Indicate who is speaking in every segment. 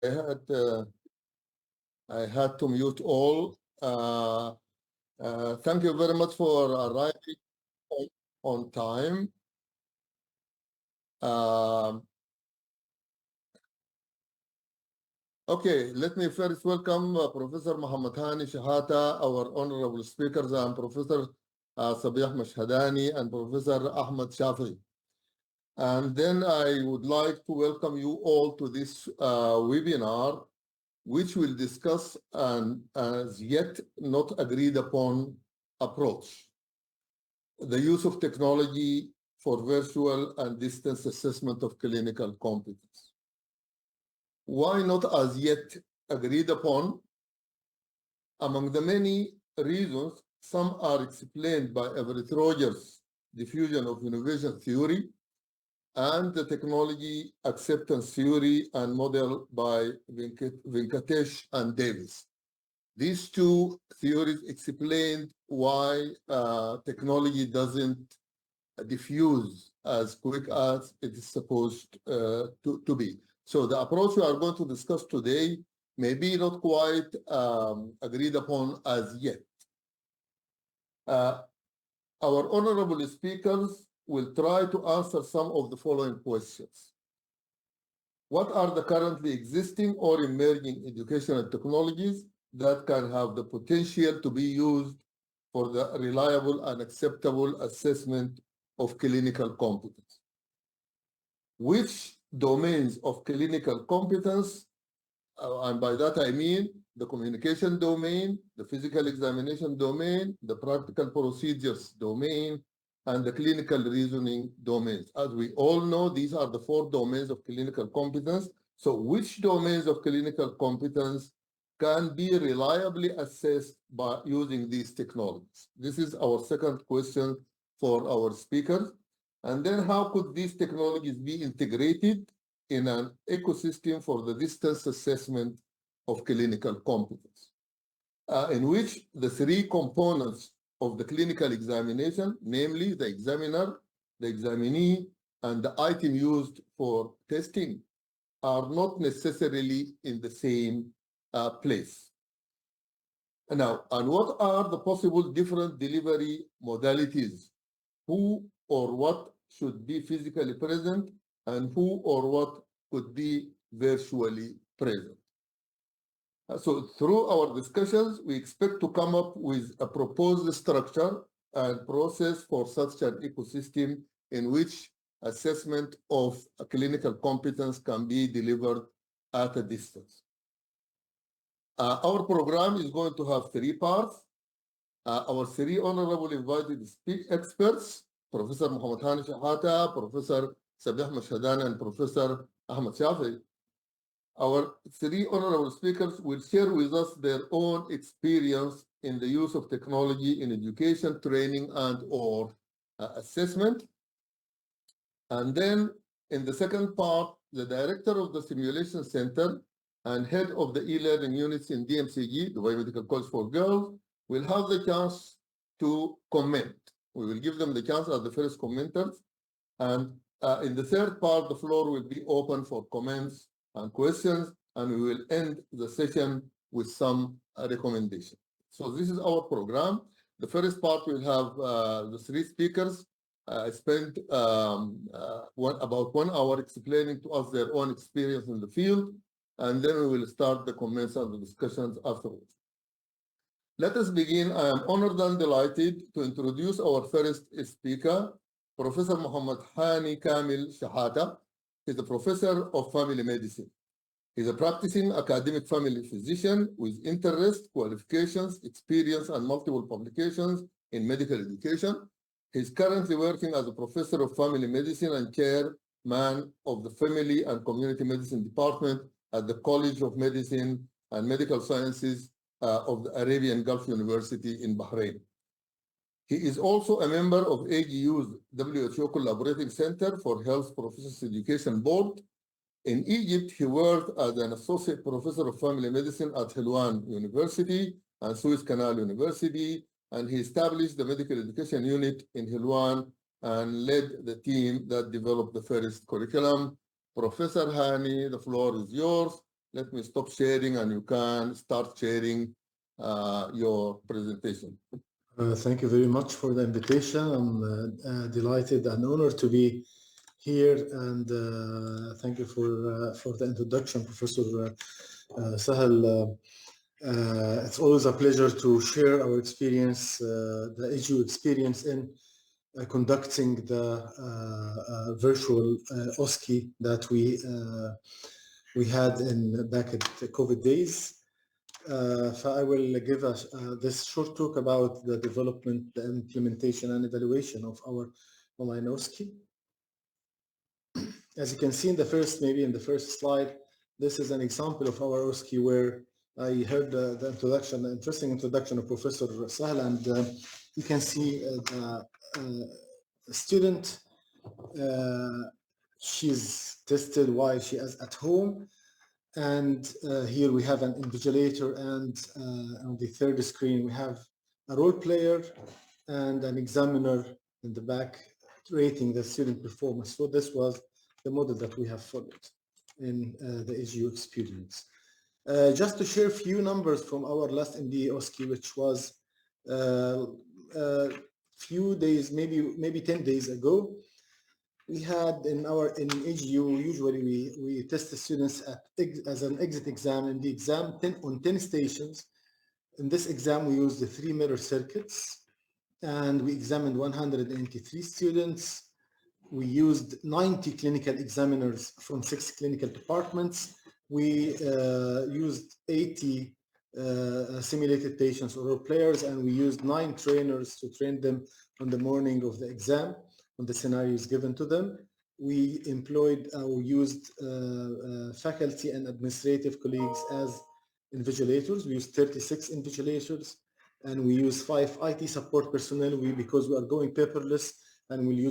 Speaker 1: I had uh, I had to mute all. Thank you very much for arriving on time. Um, okay, let me first welcome Professor Muhammad Hani Shahata, our honorable speakers, and Professor Sabih Mashhadani and Professor Ahmad Shafi. And then I would like to welcome you all to this webinar, which will discuss an as yet not agreed upon approach, the use of technology for virtual and distance assessment of clinical competence. Why not as yet agreed upon? Among the many reasons, some are explained by Everett Rogers' diffusion of innovation theory and the technology acceptance theory and model by Venkatesh and Davis. These two theories explained why technology doesn't diffuse as quick as it is supposed to be. So the approach we are going to discuss today may be not quite agreed upon as yet. Our honorable speakers will try to answer some of the following questions. What are the currently existing or emerging educational technologies that can have the potential to be used for the reliable and acceptable assessment of clinical competence? Which domains of clinical competence, and by that I mean the communication domain, the physical examination domain, the practical procedures domain, and the clinical reasoning domains. As we all know, these are the 4 domains of clinical competence. So which domains of clinical competence can be reliably assessed by using these technologies? This is our second question for our speakers. And then how could these technologies be integrated in an ecosystem for the distance assessment of clinical competence, in which the 3 components of the clinical examination, namely the examiner, the examinee, and the item used for testing, are not necessarily in the same place. Now, and what are the possible different delivery modalities? Who or what should be physically present and who or what could be virtually present? So through our discussions, we expect to come up with a proposed structure and process for such an ecosystem in which assessment of a clinical competence can be delivered at a distance. Our program is going to have 3 parts. Our 3 honorable invited experts, Professor Muhammad Hani Shahata, Professor Sabih Mashhadani, and Professor Ahmad Shafi. Our 3 honorable speakers will share with us their own experience in the use of technology in education, training, and or assessment. And then in the second part, the director of the Simulation Center and head of the e-learning units in DMCG, Dubai Medical College for Girls, will have the chance to comment. We will give them the chance as the first commenters. And in the third part, the floor will be open for comments and questions, and we will end the session with some recommendation. So this is our program. The first part will have the 3 speakers spend about 1 hour explaining to us their own experience in the field, and then we will start the comments and the discussions afterwards. Let us begin. I am honored and delighted to introduce our first speaker, Professor Muhammad Hani Kamil Shahata. He's a professor of family medicine. He's a practicing academic family physician with interest, qualifications, experience, and multiple publications in medical education. He's currently working as a professor of family medicine and chairman of the Family and Community Medicine Department at the College of Medicine and Medical Sciences of the Arabian Gulf University in Bahrain. He is also a member of AGU's WHO Collaborating Center for Health Professions Education Board. In Egypt, he worked as an associate professor of family medicine at Helwan University and Suez Canal University, and he established the medical education unit in Helwan and led the team that developed the first curriculum. Professor Hani, the floor is yours. let me stop sharing and you can start sharing your presentation.
Speaker 2: Thank you very much for the invitation. I'm delighted and honored to be here, and thank you for the introduction, Professor Sahel. It's always a pleasure to share our experience, the EDU experience in conducting the virtual OSCE that we had back at the COVID days. So I will give us this short talk about the development, the implementation, and evaluation of our online OSCE. As you can see in the first slide, this is an example of our OSCE where I heard the introduction, the interesting introduction of Professor Sahel, and you can see the student. She's tested while she is at home. And here we have an invigilator, and on the third screen we have a role player and an examiner in the back rating the student performance. So this was the model that we have followed in the EDU experience. Just to share a few numbers from our last MDE OSCE, which was few days, maybe 10 days ago. We had in EDU, usually we test the students as an exit exam. In the exam, on 10 stations. In this exam, we used the 3 mirror circuits, and we examined 183 students. We used 90 clinical examiners from 6 clinical departments. We used 80 simulated patients or role players, and we used 9 trainers to train them on the morning of the exam on the scenarios given to them. We employed or used faculty and administrative colleagues as invigilators. We used 36 invigilators, and we use 5 IT support personnel. Because we are going paperless, and we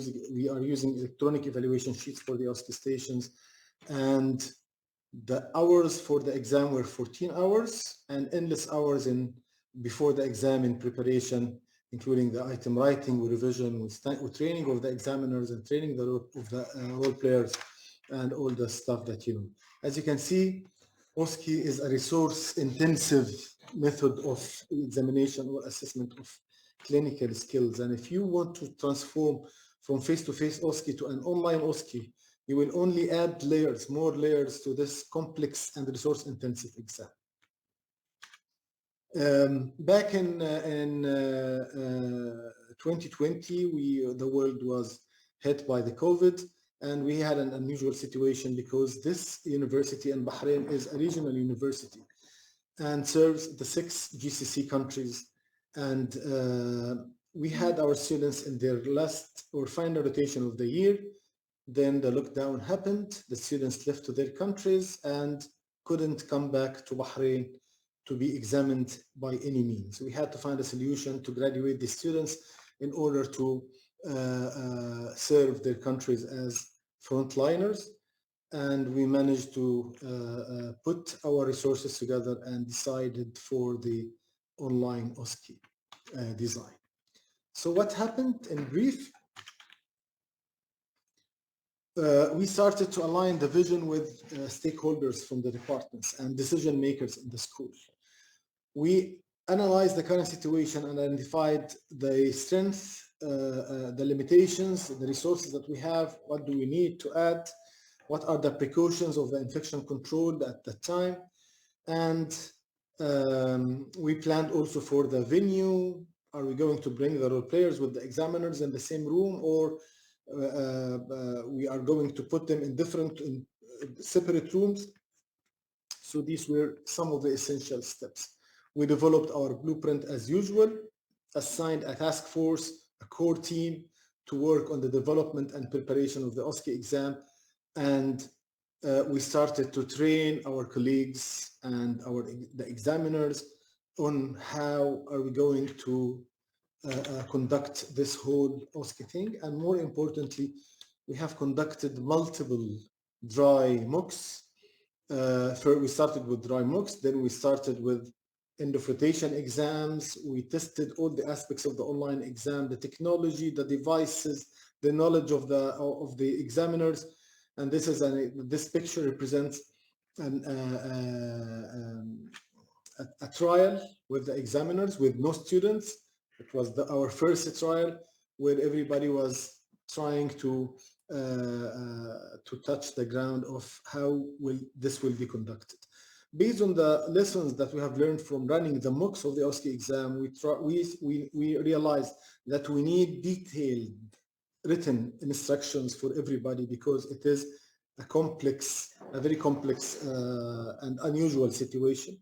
Speaker 2: are using electronic evaluation sheets for the OSCE stations. And the hours for the exam were 14 hours and endless hours before the exam in preparation, including the item writing, revision, with training of the examiners and training of the role players and all the stuff that you know. As you can see, OSCE is a resource-intensive method of examination or assessment of clinical skills. And if you want to transform from face-to-face OSCE to an online OSCE, you will only add more layers to this complex and resource-intensive exam. Back in 2020, the world was hit by the COVID, and we had an unusual situation because this university in Bahrain is a regional university and serves the 6 GCC countries. And we had our students in their last or final rotation of the year. Then the lockdown happened, the students left to their countries and couldn't come back to Bahrain to be examined by any means. We had to find a solution to graduate the students in order to serve their countries as frontliners. And we managed to put our resources together and decided for the online OSCE design. So what happened in brief? We started to align the vision with stakeholders from the departments and decision makers in the school. We analyzed the current situation and identified the strengths, the limitations, the resources that we have, what do we need to add, what are the precautions of the infection control at that time. And we planned also for the venue. Are we going to bring the role players with the examiners in the same room, or we are going to put them in separate rooms? So these were some of the essential steps. We developed our blueprint as usual, assigned a task force, a core team to work on the development and preparation of the OSCE exam, and we started to train our colleagues and the examiners on how are we going to conduct this whole OSCE thing. And more importantly, we have conducted multiple dry MOOCs. First, we started with dry MOOCs, then we started with end of rotation exams. We tested all the aspects of the online exam, the technology, the devices, the knowledge of the examiners. And this picture represents a trial with the examiners with no students. It was our first trial where everybody was trying to touch the ground of how this will be conducted. Based on the lessons that we have learned from running the mocks of the OSCE exam, we realized that we need detailed written instructions for everybody because it is a very complex and unusual situation.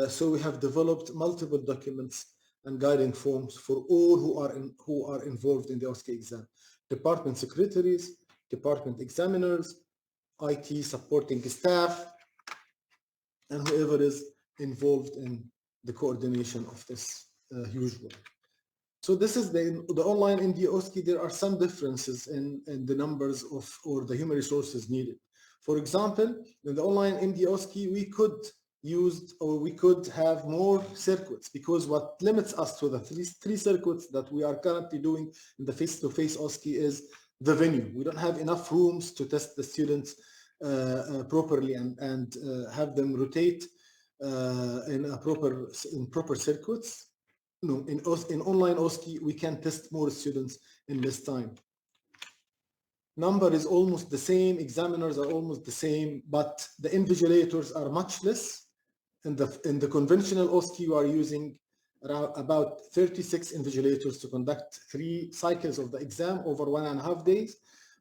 Speaker 2: So we have developed multiple documents and guiding forms for all who are involved in the OSCE exam: department secretaries, department examiners, IT supporting staff, and whoever is involved in the coordination of this huge work. So this is the online MD OSCE. There are some differences in the numbers of or the human resources needed. For example, in the online MD OSCE, we could have more circuits because what limits us to the three circuits that we are currently doing in the face-to-face OSCE is the venue. We don't have enough rooms to test the students properly and have them rotate in proper circuits. No, in online OSCE, we can test more students in less time. Number is almost the same, examiners are almost the same, but the invigilators are much less. In the conventional OSCE, you are using around about 36 invigilators to conduct 3 cycles of the exam over 1.5 days.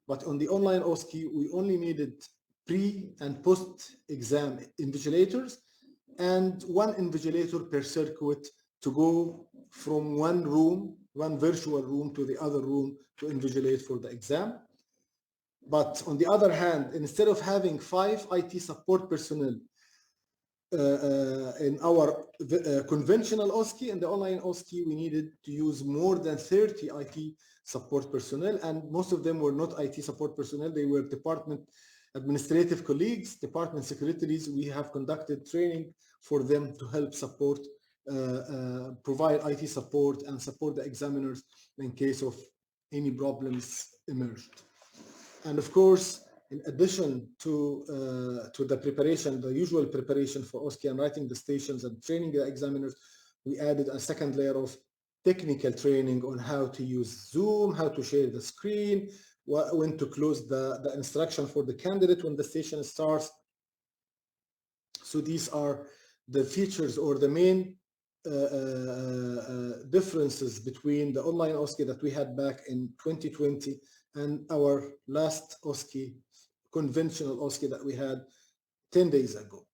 Speaker 2: But on the online OSCE, we only needed pre and post-exam invigilators and 1 invigilator per circuit to go from one virtual room to the other room to invigilate for the exam. But on the other hand, instead of having 5 IT support personnel in our conventional OSCE, in the online OSCE, we needed to use more than 30 IT support personnel, and most of them were not IT support personnel. They were department administrative colleagues, department secretaries. We have conducted training for them to help support, provide IT support and support the examiners in case of any problems emerged. And of course, in addition to the preparation, the usual preparation for OSCE and writing the stations and training the examiners, we added a second layer of technical training on how to use Zoom, how to share the screen, when to close the instruction for the candidate when the station starts. So these are the features or the main differences between the online OSCE that we had back in 2020 and our last OSCE, conventional OSCE that we had 10 days ago.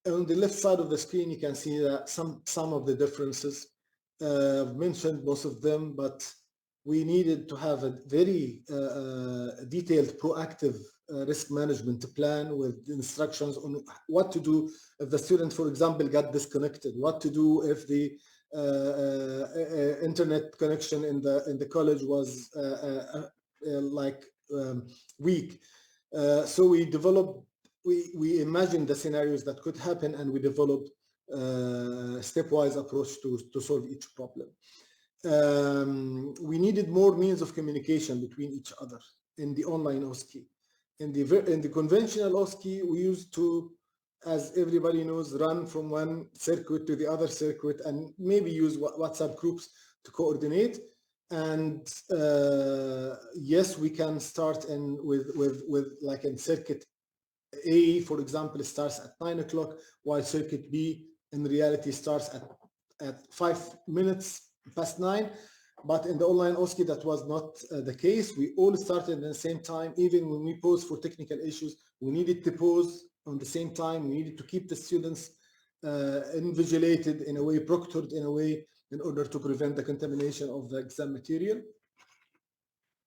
Speaker 2: On the left side of the screen, you can see that some of the differences. I've mentioned most of them, but we needed to have a very detailed, proactive risk management plan with instructions on what to do if the student, for example, got disconnected, what to do if the internet connection in the college was weak. So we imagined the scenarios that could happen, and we developed stepwise approach to solve each problem. We needed more means of communication between each other in the online OSCE. In the conventional OSCE, we used to, as everybody knows, run from one circuit to the other circuit and maybe use WhatsApp groups to coordinate. And yes, we can start with like in circuit A, for example, it starts at 9 o'clock, while circuit B in reality starts at 5 minutes past 9. But in the online OSCE, that was not the case. We all started at the same time. Even when we paused for technical issues, we needed to pause on the same time. We needed to keep the students invigilated in a way, proctored in a way, in order to prevent the contamination of the exam material.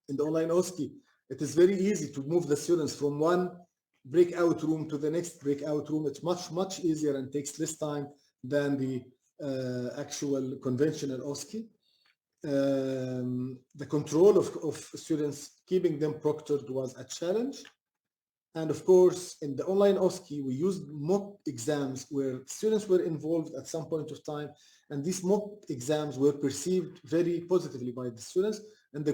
Speaker 2: In the online OSCE, it is very easy to move the students from one breakout room to the next breakout room. It's much easier and takes less time than the actual conventional OSCE. The control of students, keeping them proctored, was a challenge. And of course, in the online OSCE, we used mock exams where students were involved at some point of time, and these mock exams were perceived very positively by the students. And the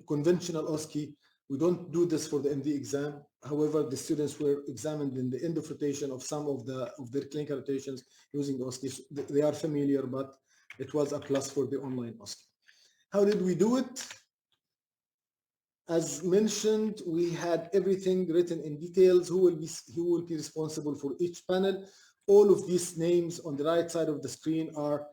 Speaker 2: conventional OSCE, We don't do this for the MD exam. However, the students were examined in the end of rotation of some of their clinical rotations using OSCE. They are familiar, but it was a plus for the online OSCE. How did we do it? As mentioned, we had everything written in details. Who will be responsible for each panel? All of these names on the right side of the screen are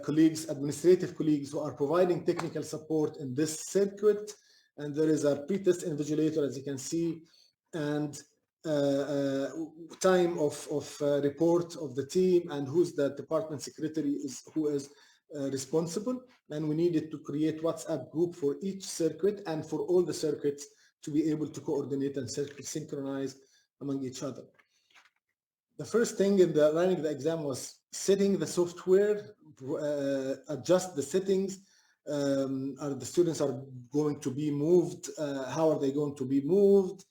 Speaker 2: colleagues, administrative colleagues who are providing technical support in this circuit. And there is a pre-test invigilator, as you can see, and time of report of the team and who's the department secretary who is responsible. And we needed to create WhatsApp group for each circuit and for all the circuits to be able to coordinate and synchronize among each other. The first thing in running the exam was setting the software, adjust the settings. The students are going to be moved. How are they going to be moved?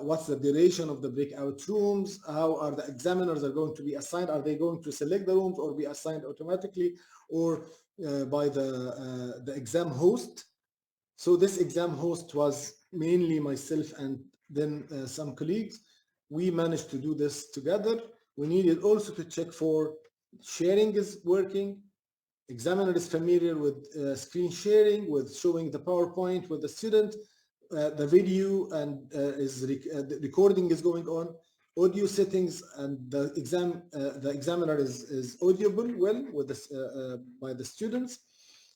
Speaker 2: What's the duration of the breakout rooms? How are the examiners are going to be assigned? Are they going to select the rooms or be assigned automatically or by the exam host? So this exam host was mainly myself and then some colleagues. We managed to do this together. We needed also to check for sharing is working. Examiner is familiar with screen sharing, with showing the PowerPoint with the student. The video and the recording is going on. Audio settings and the examiner is audible well with this, by the students.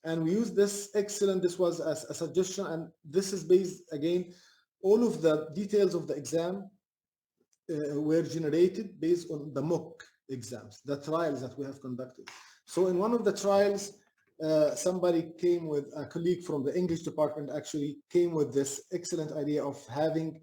Speaker 2: And we use this excellent. This was a suggestion, and this is based again. All of the details of the exam were generated based on the mock exams, the trials that we have conducted. So in one of the trials, somebody came with a colleague from the English department actually came with this excellent idea of having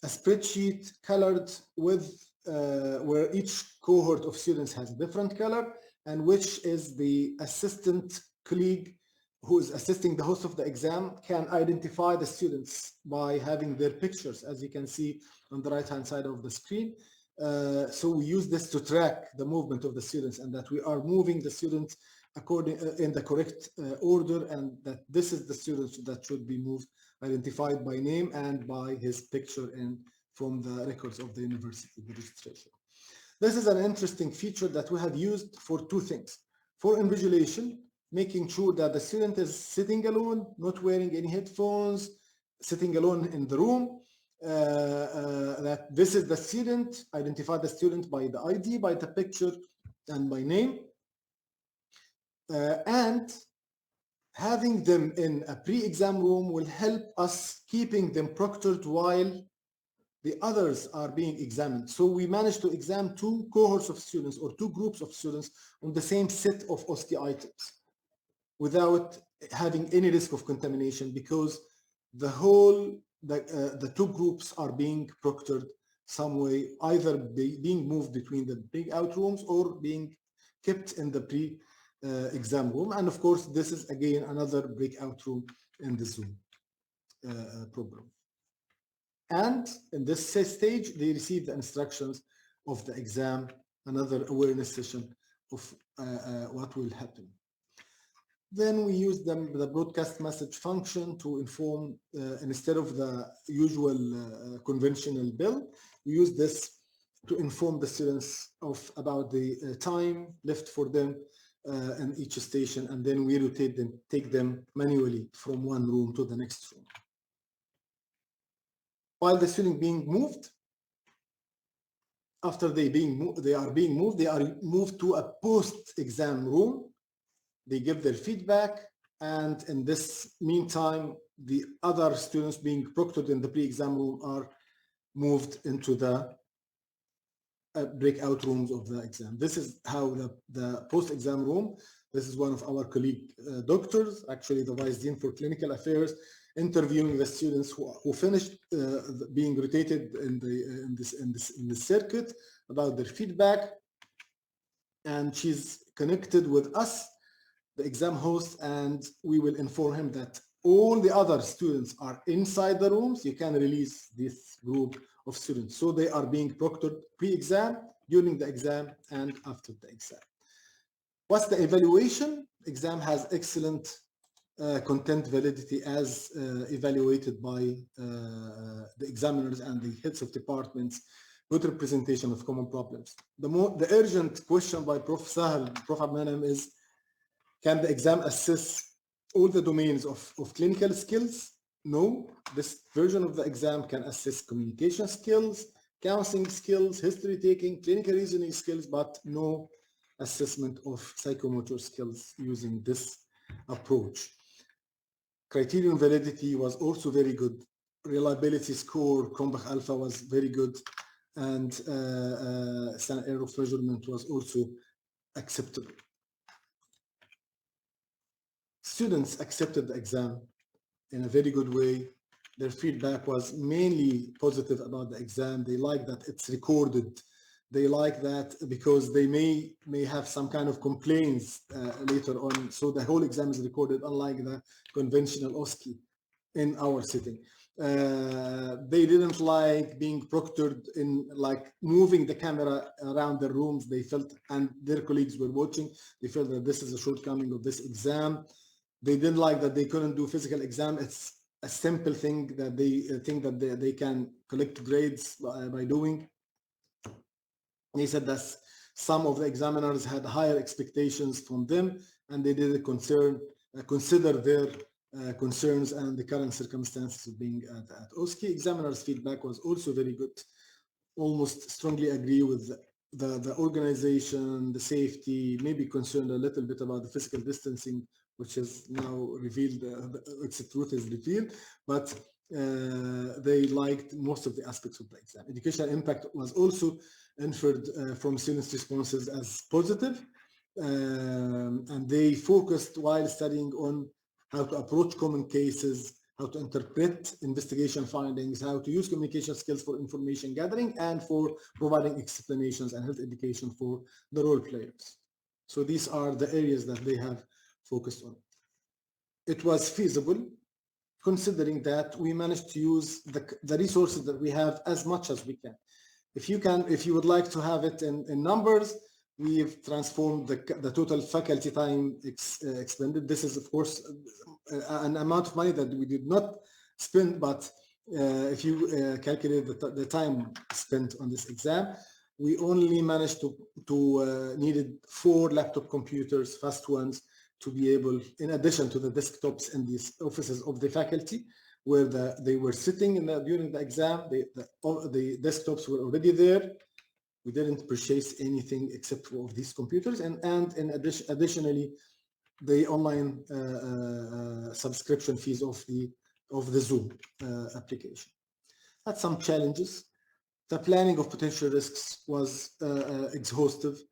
Speaker 2: a spreadsheet colored with where each cohort of students has a different color and which is the assistant colleague who is assisting the host of the exam can identify the students by having their pictures, as you can see on the right-hand side of the screen. So we use this to track the movement of the students and that we are moving the students according in the correct order, and that this is the students that should be moved, identified by name and by his picture in from the records of the university, the registration. This is an interesting feature that we have used for two things. For invigilation, making sure that the student is sitting alone, not wearing any headphones, sitting alone in the room, that this is the student, identify the student by the ID, by the picture, and by name. And having them in a pre-exam room will help us keeping them proctored while the others are being examined. So we managed to examine two cohorts of students or two groups of students on the same set of OSCE items without having any risk of contamination, because the two groups are being proctored some way, either being moved between the breakout rooms or being kept in the pre-exam room. And of course, this is again another breakout room in the Zoom program. And in this stage, they receive the instructions of the exam, another awareness session of what will happen. Then we use the broadcast message function to inform, instead of the usual conventional bell, we use this to inform the students about the time left for them in each station, and then we rotate them, take them manually from one room to the next room. While the student being moved, after they are being moved, they are moved to a post-exam room. They give their feedback, and in this meantime, the other students being proctored in the pre-exam room are moved into the breakout rooms of the exam. This is how the post-exam room, this is one of our colleague doctors, actually the Vice Dean for Clinical Affairs, interviewing the students who finished being rotated in this circuit about their feedback, and she's connected with us, the exam host, and we will inform him that all the other students are inside the rooms. You can release this group of students. So they are being proctored pre-exam, during the exam, and after the exam. What's the evaluation? Exam has excellent content validity as evaluated by the examiners and the heads of departments, good representation of common problems. The urgent question by Prof. Sahel, Prof. Abdulmanam is, can the exam assess all the domains of clinical skills? No, this version of the exam can assess communication skills, counseling skills, history taking, clinical reasoning skills, but no assessment of psychomotor skills using this approach. Criterion validity was also very good. Reliability score, Cronbach alpha was very good, and standard error of measurement was also acceptable. Students accepted the exam in a very good way. Their feedback was mainly positive about the exam. They like that it's recorded. They like that because they may have some kind of complaints later on. So the whole exam is recorded, unlike the conventional OSCE in our setting. They didn't like being proctored in, like moving the camera around the rooms. They felt, and their colleagues were watching, they felt that this is a shortcoming of this exam. They didn't like that they couldn't do physical exam. It's a simple thing that they think that they can collect grades by doing. They said that some of the examiners had higher expectations from them, and they didn't consider their concerns and the current circumstances of being at OSCE. Examiners' feedback was also very good. Almost strongly agree with the organization, the safety, maybe concerned a little bit about the physical distancing, which is now revealed, its truth is revealed, but they liked most of the aspects of the exam. Educational impact was also inferred from students' responses as positive, and they focused while studying on how to approach common cases, how to interpret investigation findings, how to use communication skills for information gathering, and for providing explanations and health education for the role players. So these are the areas that they have focused on. It was feasible, considering that we managed to use the resources that we have as much as we can. If you would like to have it in numbers, we've transformed the total faculty time expended. This is, of course, an amount of money that we did not spend, but if you calculate the time spent on this exam, we only managed to needed 4 laptop computers, fast ones, to be able, in addition to the desktops in these offices of the faculty, where they were sitting during the exam, the desktops were already there. We didn't purchase anything except for these computers, and in additionally, the online subscription fees of the Zoom application. Had some challenges. The planning of potential risks was exhaustive.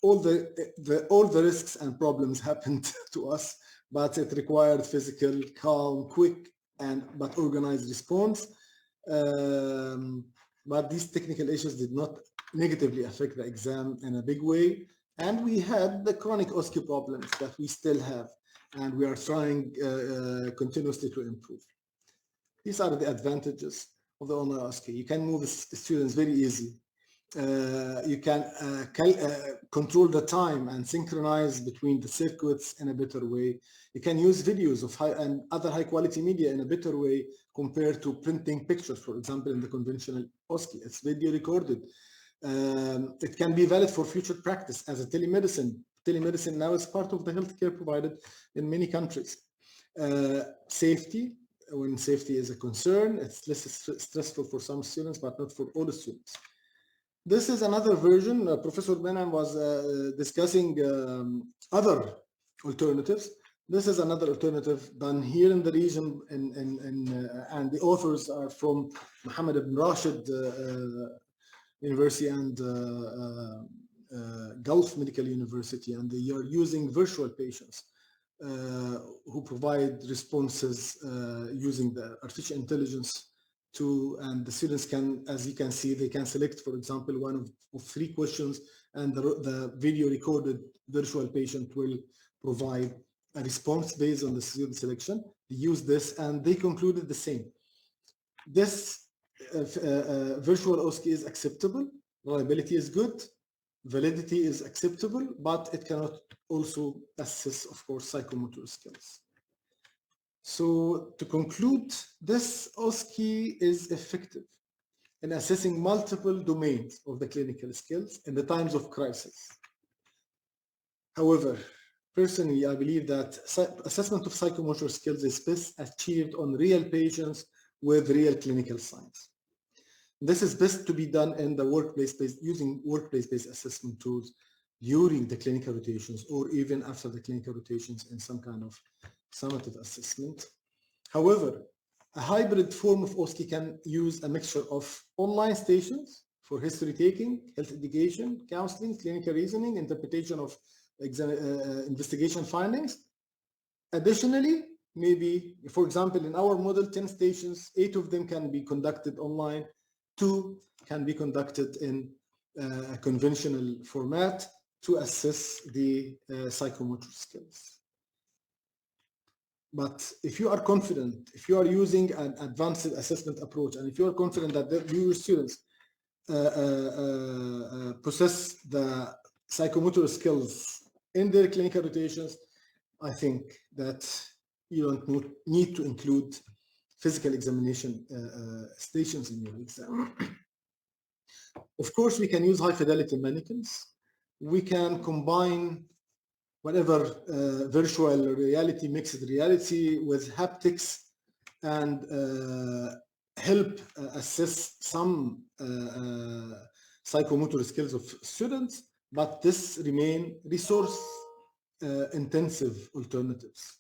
Speaker 2: All the risks and problems happened to us, but it required physical, calm, quick, but organized response. But these technical issues did not negatively affect the exam in a big way. And we had the chronic OSCE problems that we still have, and we are trying continuously to improve. These are the advantages of the online OSCE. You can move the students very easy. You can control the time and synchronize between the circuits in a better way. You can use videos of and other high quality media in a better way compared to printing pictures, for example, in the conventional OSCE. It's video recorded. It can be valid for future practice as a telemedicine. Telemedicine now is part of the healthcare provided in many countries. Safety, when safety is a concern, it's less stressful for some students, but not for all the students. This is another version. Professor Benham was discussing other alternatives. This is another alternative done here in the region, and the authors are from Mohammed ibn Rashid University and Gulf Medical University, and they are using virtual patients who provide responses using the artificial intelligence and the students can, as you can see, they can select, for example, one of 3 questions, and the video recorded virtual patient will provide a response based on the student selection. They use this and they concluded the same. This virtual OSCE is acceptable, reliability is good, validity is acceptable, but it cannot also assess, of course, psychomotor skills. So to conclude, this OSCE is effective in assessing multiple domains of the clinical skills in the times of crisis. However, personally, I believe that assessment of psychomotor skills is best achieved on real patients with real clinical signs. This is best to be done in the workplace-based, using workplace-based assessment tools during the clinical rotations or even after the clinical rotations in some kind of summative assessment. However, a hybrid form of OSCE can use a mixture of online stations for history taking, health education, counseling, clinical reasoning, interpretation of investigation findings. Additionally, maybe, for example, in our model, 10 stations, 8 of them can be conducted online, 2 can be conducted in a conventional format to assess the psychomotor skills. But if you are confident, if you are using an advanced assessment approach, and if you are confident that your students possess the psychomotor skills in their clinical rotations, I think that you don't need to include physical examination stations in your exam. Of course, we can use high fidelity mannequins. We can combine whatever virtual reality, mixed reality with haptics, and help assess some psychomotor skills of students, but this remain resource intensive alternatives.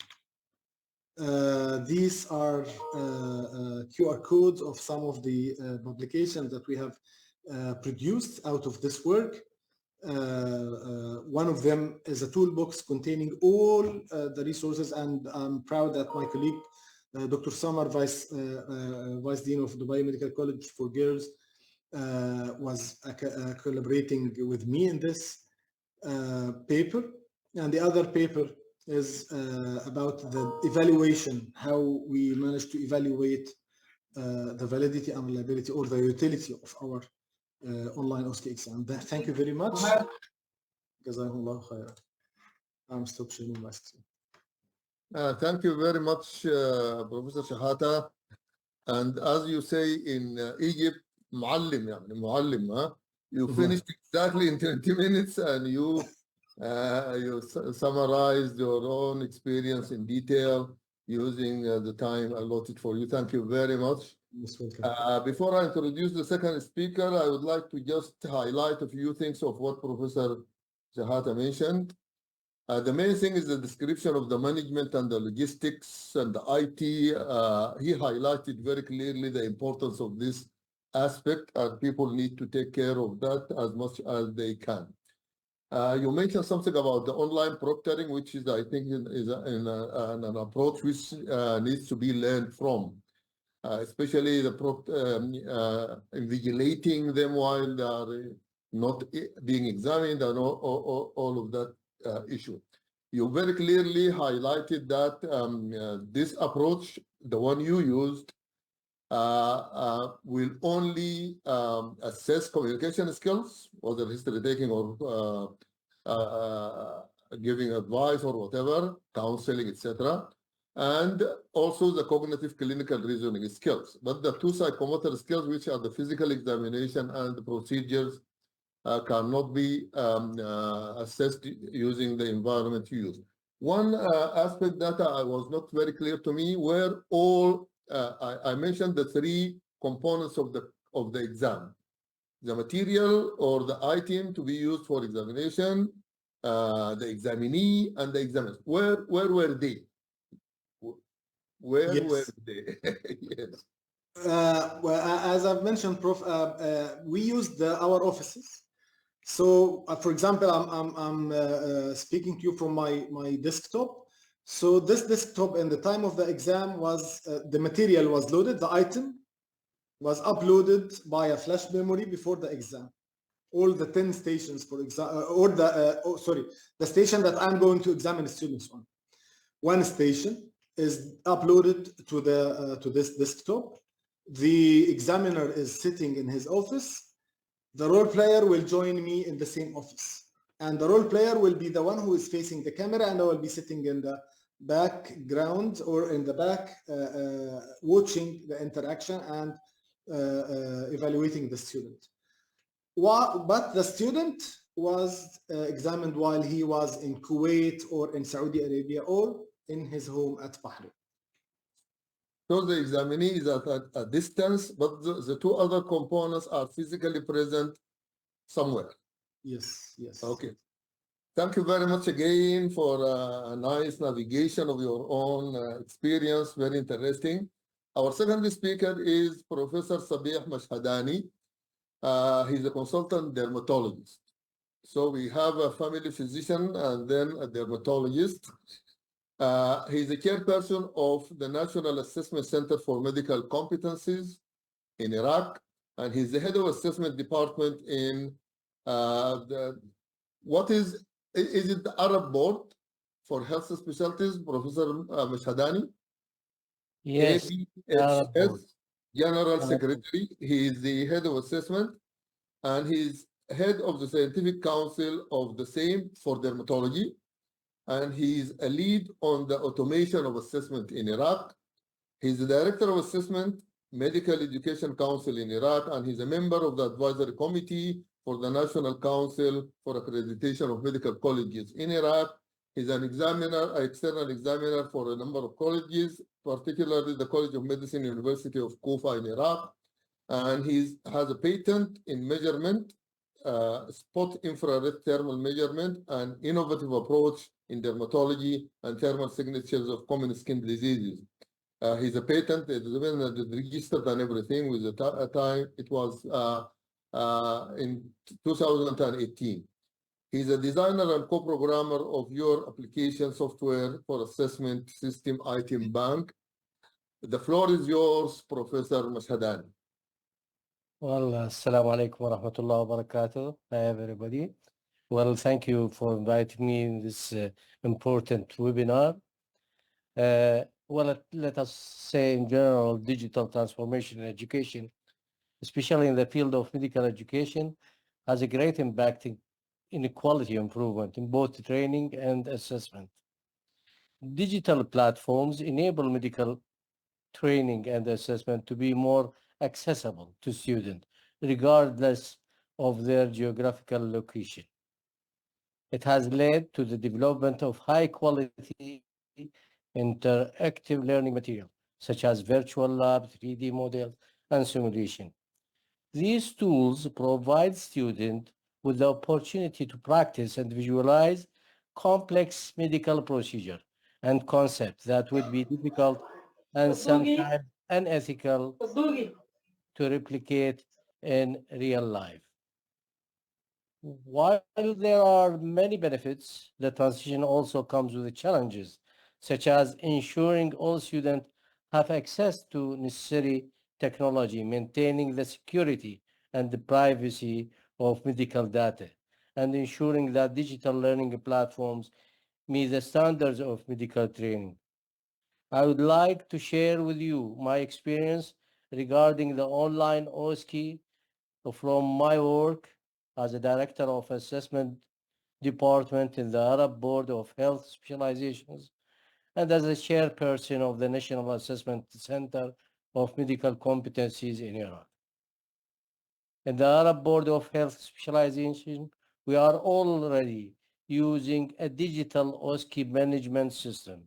Speaker 2: These are QR codes of some of the publications that we have produced out of this work. One of them is a toolbox containing all the resources, and I'm proud that my colleague, Dr. Samar, Vice Dean of Dubai Medical College for Girls, was collaborating with me in this paper. And the other paper is about the evaluation, how we managed to evaluate the validity and reliability or the utility of our online OSCE exam. Thank you very much. Jazakumullahu khairan. I'm stop sharing my screen.
Speaker 1: Thank you very much, Professor Shahata. And as you say in Egypt, معلم يعني معلم, huh? You finished exactly in 20 minutes, and you summarized your own experience in detail using the time allotted for you. Thank you very much. Before I introduce the second speaker, I would like to just highlight a few things of what Professor Shahata mentioned. The main thing is the description of the management and the logistics and the IT. He highlighted very clearly the importance of this aspect, and people need to take care of that as much as they can. You mentioned something about the online proctoring, which is, I think, is an approach which needs to be learned from, especially the invigilating them while they are not being examined and all of that issue. You very clearly highlighted that this approach, the one you used, will only assess communication skills, whether history taking or giving advice or whatever, counseling, etc., and also the cognitive clinical reasoning skills. But the two psychomotor skills, which are the physical examination and the procedures, cannot be assessed using the environment you use. One aspect that was not very clear to me were all, I mentioned the 3 components of the exam: the material or the item to be used for examination, the examinee, and the examiner. Where were they? Where were they? Yes.
Speaker 2: Well, as I've mentioned, Prof, we used our offices. So, for example, I'm speaking to you from my desktop. So this desktop, in the time of the exam, was the material was loaded, the item was uploaded by a flash memory before the exam. All the 10 stations, for example, or the station that I'm going to examine the students on. One station is uploaded to this desktop. The examiner is sitting in his office. The role player will join me in the same office. And the role player will be the one who is facing the camera, and I will be sitting in the background or in the back watching the interaction and evaluating the student. But the student was examined while he was in Kuwait or in Saudi Arabia or in his home at Bahrain.
Speaker 1: So the examinee is at a distance, but the two other components are physically present somewhere.
Speaker 2: Yes, yes.
Speaker 1: Okay. Thank you very much again for a nice navigation of your own experience. Very interesting. Our second speaker is Professor Sabih Mashhadani. He's a consultant dermatologist. So we have a family physician and then a dermatologist. He's a chairperson of the National Assessment Center for Medical Competencies in Iraq, and he's the head of assessment department in what is it the Arab Board for Health Specialties, Professor Mashhadani?
Speaker 3: Yes, Arab Board.
Speaker 1: ABHS General
Speaker 3: Arab Board.
Speaker 1: Secretary. He is the head of assessment, and he's head of the scientific council of the same for dermatology, and he's a lead on the automation of assessment in Iraq. He's the director of assessment, Medical Education Council in Iraq, and he's a member of the advisory committee for the National Council for Accreditation of Medical Colleges in Iraq. He's an examiner, external examiner for a number of colleges, particularly the College of Medicine, University of Kufa in Iraq. And he has a patent in measurement, spot infrared thermal measurement, and innovative approach in dermatology and thermal signatures of common skin diseases. He's a patent, it's been registered and everything with the time. It was in 2018. He's a designer and co-programmer of your application software for assessment system item bank. The floor is yours, Professor Mashhadani.
Speaker 3: Well, assalamu alaikum wa rahmatullahi wa barakatuh. Hi, everybody. Well, thank you for inviting me in this important webinar. Let us say in general, digital transformation in education, especially in the field of medical education, has a great impact in quality improvement in both training and assessment. Digital platforms enable medical training and assessment to be more accessible to students, regardless of their geographical location. It has led to the development of high-quality interactive learning material, such as virtual labs, 3D models, and simulation. These tools provide students with the opportunity to practice and visualize complex medical procedures and concepts that would be difficult and sometimes unethical to replicate in real life. While there are many benefits, the transition also comes with challenges, such as ensuring all students have access to necessary technology, maintaining the security and the privacy of medical data, and ensuring that digital learning platforms meet the standards of medical training. I would like to share with you my experience regarding the online OSCE from my work as a director of assessment department in the Arab Board of Health Specializations and as a chairperson of the National Assessment Center of Medical Competencies in Iraq. In the Arab Board of Health Specialization, we are already using a digital OSCE management system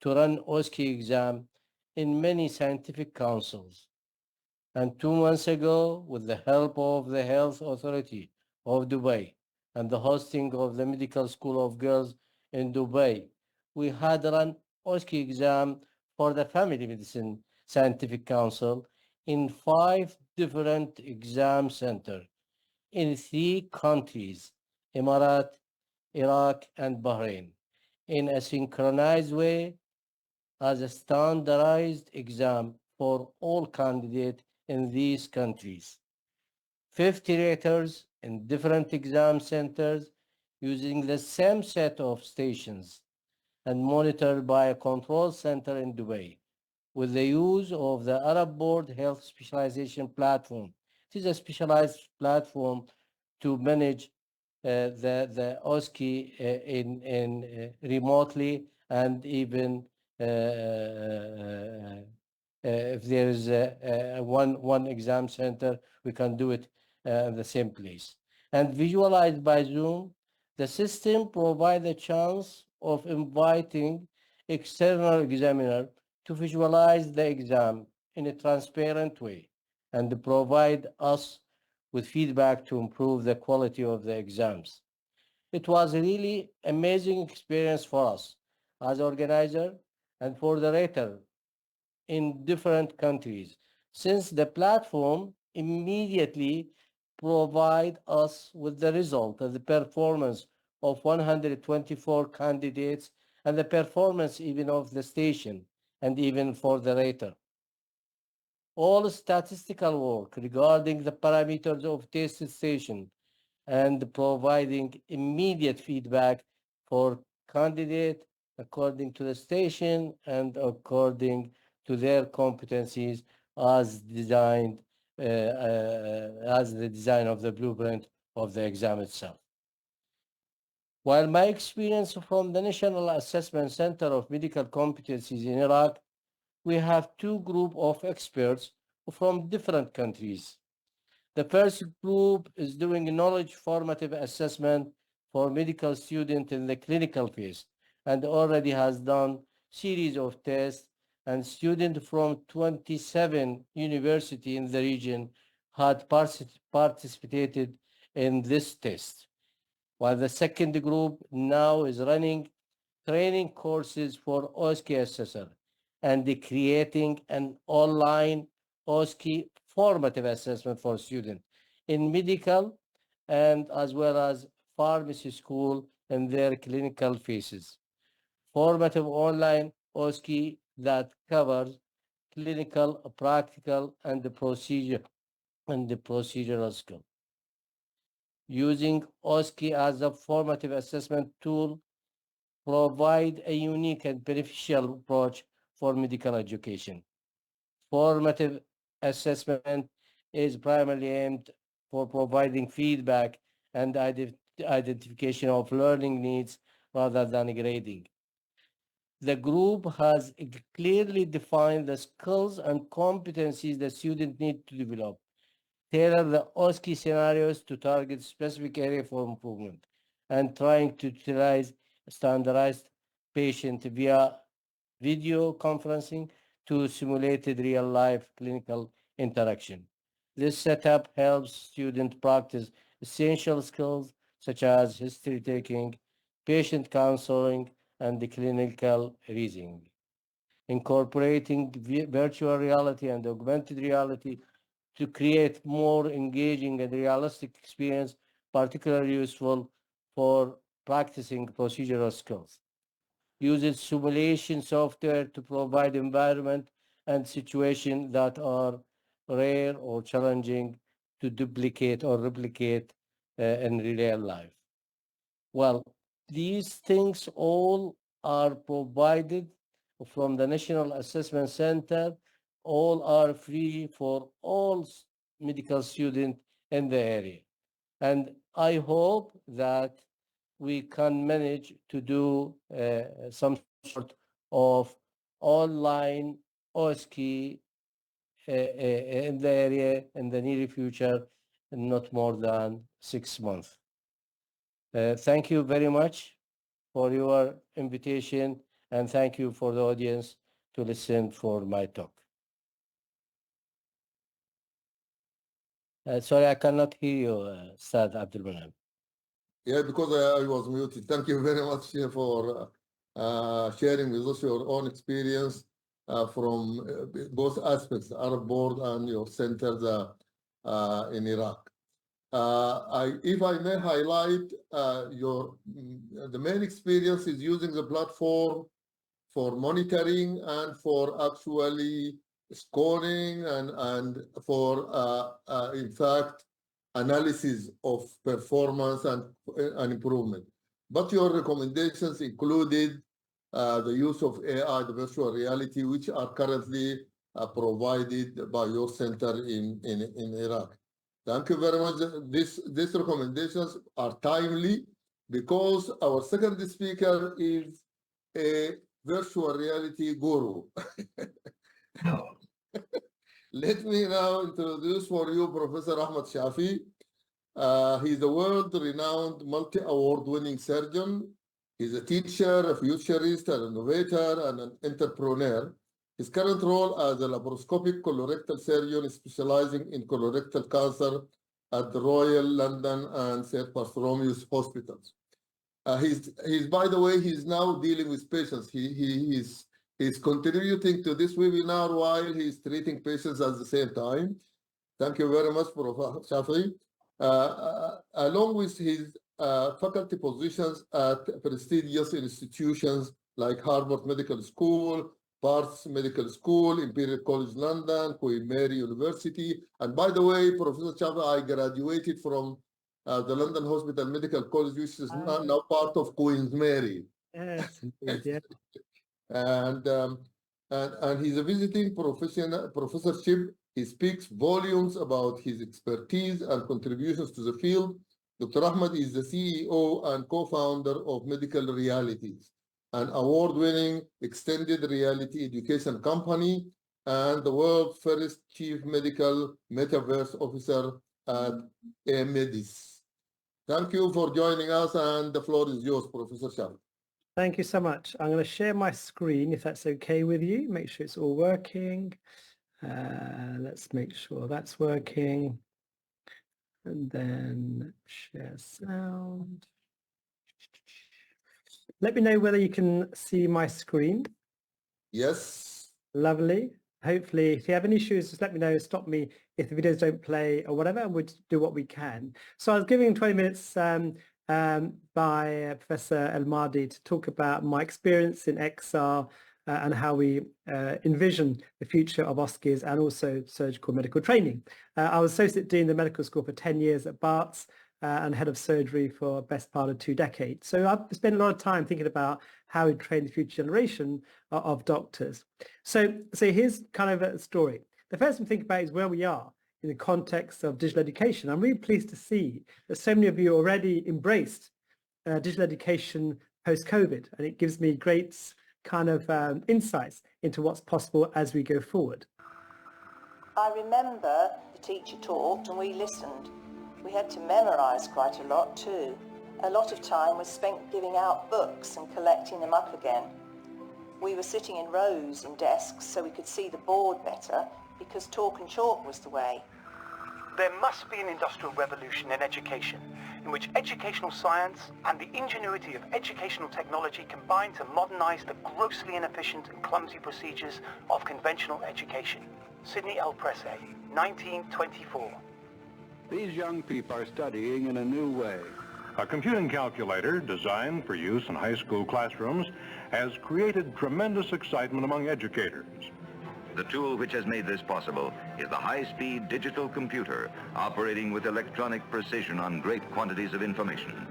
Speaker 3: to run OSCE exam in many scientific councils. And 2 months ago, with the help of the Health Authority of Dubai and the hosting of the Medical School of Girls in Dubai, we had run OSCE exam for the Family Medicine Scientific Council in 5 different exam centers in 3 countries, Emirat, Iraq, and Bahrain, in a synchronized way as a standardized exam for all candidates in these countries. 50 raters in different exam centers using the same set of stations and monitored by a control center in Dubai with the use of the Arab Board Health Specialization Platform It is a specialized platform to manage the OSCE in remotely, and even if there is one exam center, we can do it in the same place. And visualized by Zoom, the system provides a chance of inviting external examiner to visualize the exam in a transparent way and provide us with feedback to improve the quality of the exams. It was a really amazing experience for us as organizer and for the rater in different countries, since the platform immediately provide us with the result of the performance of 124 candidates and the performance even of the station and even for the rater. All statistical work regarding the parameters of test station and providing immediate feedback for candidate according to the station and according to their competencies as designed as the design of the blueprint of the exam itself. While my experience from the National Assessment Center of Medical Competencies in Iraq, we have two groups of experts from different countries. The first group is doing a knowledge formative assessment for medical students in the clinical phase and already has done series of tests, and students from 27 universities in the region had participated in this test. While the second group now is running training courses for OSCE assessor and creating an online OSCE formative assessment for students in medical and as well as pharmacy school in their clinical phases. Formative online OSCE that covers clinical, practical, and the procedure and the procedural skill. Using OSCE as a formative assessment tool provide a unique and beneficial approach for medical education. Formative assessment is primarily aimed for providing feedback and identification of learning needs rather than grading. The group has clearly defined the skills and competencies the student need to develop, tailor the OSCE scenarios to target specific area for improvement, and trying to utilize standardized patient via video conferencing to simulated real-life clinical interaction. This setup helps students practice essential skills such as history taking, patient counseling, and the clinical reasoning. Incorporating virtual reality and augmented reality to create more engaging and realistic experience, particularly useful for practicing procedural skills. Uses simulation software to provide environment and situations that are rare or challenging to duplicate or replicate in real life. Well, these things all are provided from the National Assessment Center. All are free for all medical students in the area. And I hope that we can manage to do some sort of online OSCE in the area in the near future, in not more than 6 months. Thank you very much for your invitation, and thank you for the audience to listen for my talk. Sorry, I cannot hear you, Sad Abdul.
Speaker 1: Yeah, because I was muted. Thank you very much for sharing with us your own experience from both aspects, Arab board and your centers in Iraq. If I may highlight the main experience is using the platform for monitoring and for actually scoring and for in fact analysis of performance and improvement. But your recommendations included the use of AI, the virtual reality, which are currently provided by your center in Iraq. Thank you very much. These recommendations are timely because our second speaker is a virtual reality guru. Let me now introduce for you Professor Ahmed Shafi. He's a world-renowned, multi-award-winning surgeon. He's a teacher, a futurist, an innovator, and an entrepreneur. His current role as a laparoscopic colorectal surgeon specializing in colorectal cancer at the Royal London and St. Bartholomew's Hospitals. He's by the way, he's now dealing with patients. He's contributing to this webinar while he's treating patients at the same time. Thank you very much, Professor Shafi. Along with his faculty positions at prestigious institutions like Harvard Medical School, Barts Medical School, Imperial College London, Queen Mary University. And by the way, Professor Shafi, I graduated from the London Hospital Medical College, which is now part of Queen Mary.
Speaker 4: Yes, indeed, yeah.
Speaker 1: And he's a visiting professorship. He speaks volumes about his expertise and contributions to the field. Dr. Ahmed is the CEO and co-founder of Medical Realities, an award-winning extended reality education company and the world's first chief medical metaverse officer at Medis. Thank you for joining us, and the floor is yours, Professor Shafi.
Speaker 4: Thank you so much. I'm going to share my screen if that's okay with you. Make sure it's all working. Let's make sure that's working. And then share sound. Let me know whether you can see my screen.
Speaker 1: Yes.
Speaker 4: Lovely. Hopefully, if you have any issues, just let me know, stop me if the videos don't play or whatever, and we'll do what we can. So I was giving 20 minutes by Professor El Mahdi to talk about my experience in XR and how we envision the future of OSCEs and also surgical medical training. I was Associate Dean of the Medical School for 10 years at Barts and Head of Surgery for best part of 2 decades. So I've spent a lot of time thinking about how we train the future generation of doctors. So here's kind of a story. The first thing to think about is where we are in the context of digital education. I'm really pleased to see that so many of you already embraced digital education post-COVID, and it gives me great kind of insights into what's possible as we go forward.
Speaker 5: I remember the teacher talked and we listened. We had to memorize quite a lot too. A lot of time was spent giving out books and collecting them up again. We were sitting in rows in desks so we could see the board better because talk and chalk was the way.
Speaker 6: There must be an industrial revolution in education, in which educational science and the ingenuity of educational technology combine to modernize the grossly inefficient and clumsy procedures of conventional education. Sidney L. Pressay, 1924.
Speaker 7: These young people are studying in a new way.
Speaker 8: A computing calculator designed for use in high school classrooms has created tremendous excitement among educators.
Speaker 9: The tool which has made this possible is the high-speed digital computer operating with electronic precision on great quantities of information.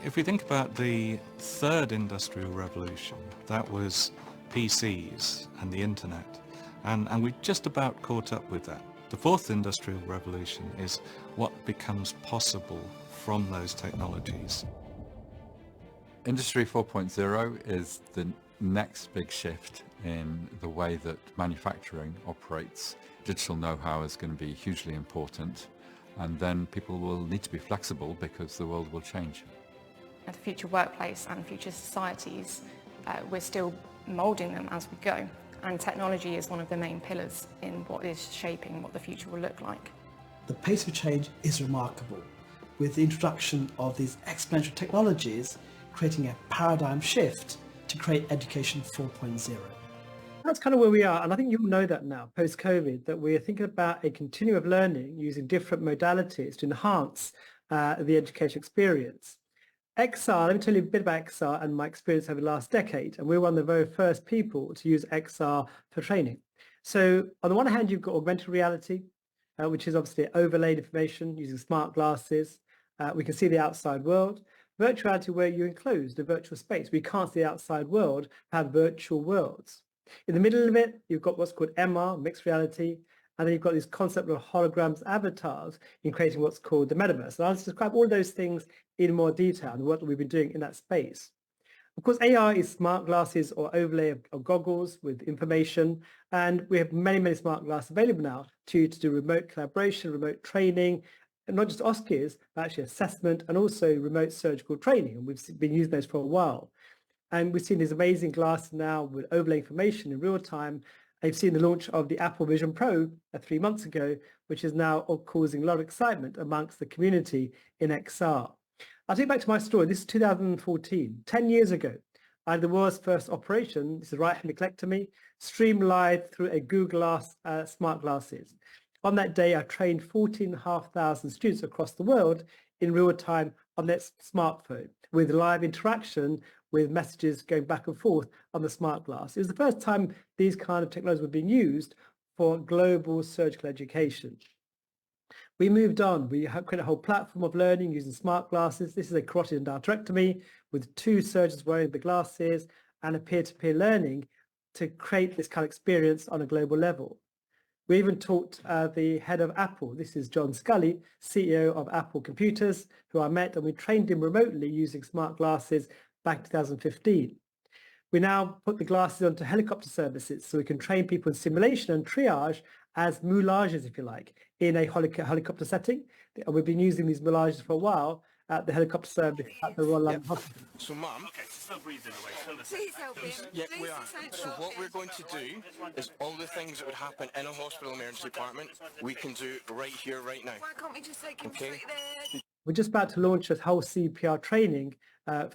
Speaker 10: If we think about the third industrial revolution, that was PCs and the internet, and we just about caught up with that. The fourth industrial revolution is what becomes possible from those technologies.
Speaker 11: Industry 4.0 is the next big shift in the way that manufacturing operates. Digital know-how is going to be hugely important, and then people will need to be flexible because the world will change.
Speaker 12: The future workplace and future societies, we're still moulding them as we go, and technology is one of the main pillars in what is shaping what the future will look like.
Speaker 13: The pace of change is remarkable, with the introduction of these exponential technologies creating a paradigm shift to create Education 4.0.
Speaker 4: That's kind of where we are, and I think you'll know that now, post-COVID, that we're thinking about a continuum of learning using different modalities to enhance the education experience. XR, let me tell you a bit about XR and my experience over the last decade, and we're one of the very first people to use XR for training. So on the one hand, you've got augmented reality, which is obviously overlaid information using smart glasses. We can see the outside world. Virtual reality, where you're enclosed in a virtual space. We can't see the outside world, have virtual worlds. In the middle of it, you've got what's called MR, mixed reality, And then you've got this concept of holograms, avatars, in creating what's called the metaverse. And I'll describe all those things in more detail and what we've been doing in that space. Of course, AR is smart glasses or overlay of goggles with information. And we have many, many smart glasses available now to do remote collaboration, remote training, and not just OSCEs, but actually assessment and also remote surgical training. And we've been using those for a while. And we've seen these amazing glasses now with overlay information in real time. I've seen the launch of the Apple Vision Pro 3 months ago, which is now causing a lot of excitement amongst the community in XR. I'll take you back to my story. This is 2014, 10 years ago. I had the world's first operation, this is right hemicolectomy, streamed live through a Google Glass smart glasses. On that day, I trained 14,500 students across the world in real time on their smartphone with live interaction with messages going back and forth on the smart glass. It was the first time these kind of technologies were being used for global surgical education. We moved on. We created a whole platform of learning using smart glasses. This is a carotid endarterectomy with 2 surgeons wearing the glasses and a peer-to-peer learning to create this kind of experience on a global level. We even taught the head of Apple. This is John Scully, CEO of Apple Computers, who I met, and we trained him remotely using smart glasses back in 2015. We now put the glasses onto helicopter services so we can train people in simulation and triage as moulages, if you like, in a helicopter setting. We've been using these moulages for a while at the helicopter service at the Royal London Hospital.
Speaker 14: So, Mum,
Speaker 15: Still breathing away.
Speaker 14: please help him. Yeah, we are. So what we're going to do is all the things that would happen in a hospital emergency department, we can do right here, right now.
Speaker 15: Why can't we just take him straight there?
Speaker 4: We're just about to launch a whole CPR training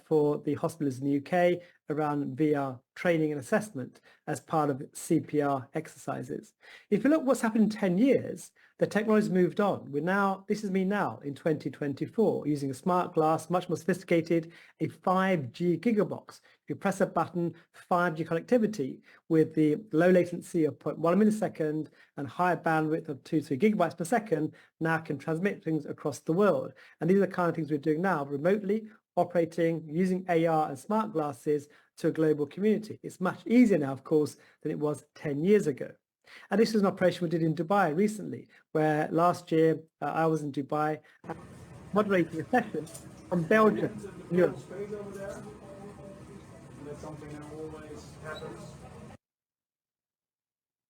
Speaker 4: for the hospitals in the UK around VR training and assessment as part of CPR exercises. If you look what's happened in 10 years, the technology's moved on. This is me now in 2024 using a smart glass, much more sophisticated, a 5G gigabox. You press a button, 5G connectivity with the low latency of 0.1 millisecond and higher bandwidth of 2 to 3 gigabytes per second now can transmit things across the world. And these are the kind of things we're doing now remotely, operating, using AR and smart glasses to a global community. It's much easier now, of course, than it was 10 years ago. And this is an operation we did in Dubai recently, where last year I was in Dubai moderating a session from Belgium, Europe.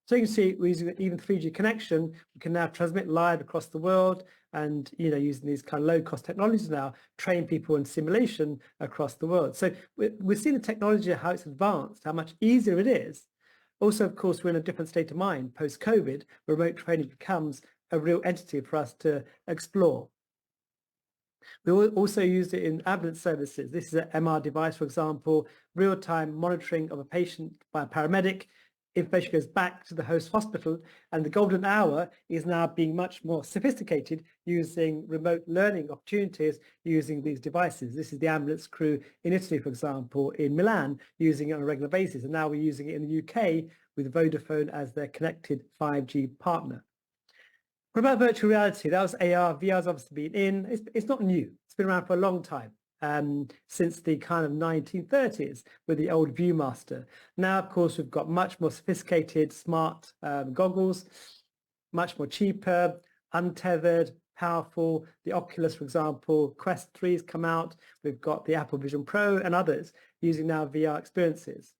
Speaker 4: So you can see we're using even 3G connection. We can now transmit live across the world and, using these kind of low-cost technologies now, train people in simulation across the world. So we're seeing the technology, how it's advanced, how much easier it is. Also, of course, we're in a different state of mind. Post-COVID, remote training becomes a real entity for us to explore. We also used it in ambulance services. This is an MR device, for example, real-time monitoring of a patient by a paramedic. Information goes back to the host hospital, and the golden hour is now being much more sophisticated using remote learning opportunities using these devices. This is the ambulance crew in Italy, for example, in Milan, using it on a regular basis. And now we're using it in the UK with Vodafone as their connected 5G partner. What about virtual reality? That was AR. VR's obviously been in. It's not new. It's been around for a long time. Since the kind of 1930s with the old Viewmaster. Now, of course, we've got much more sophisticated smart goggles, much more cheaper, untethered, powerful. The Oculus, for example, Quest 3 has come out. We've got the Apple Vision Pro and others using now VR experiences.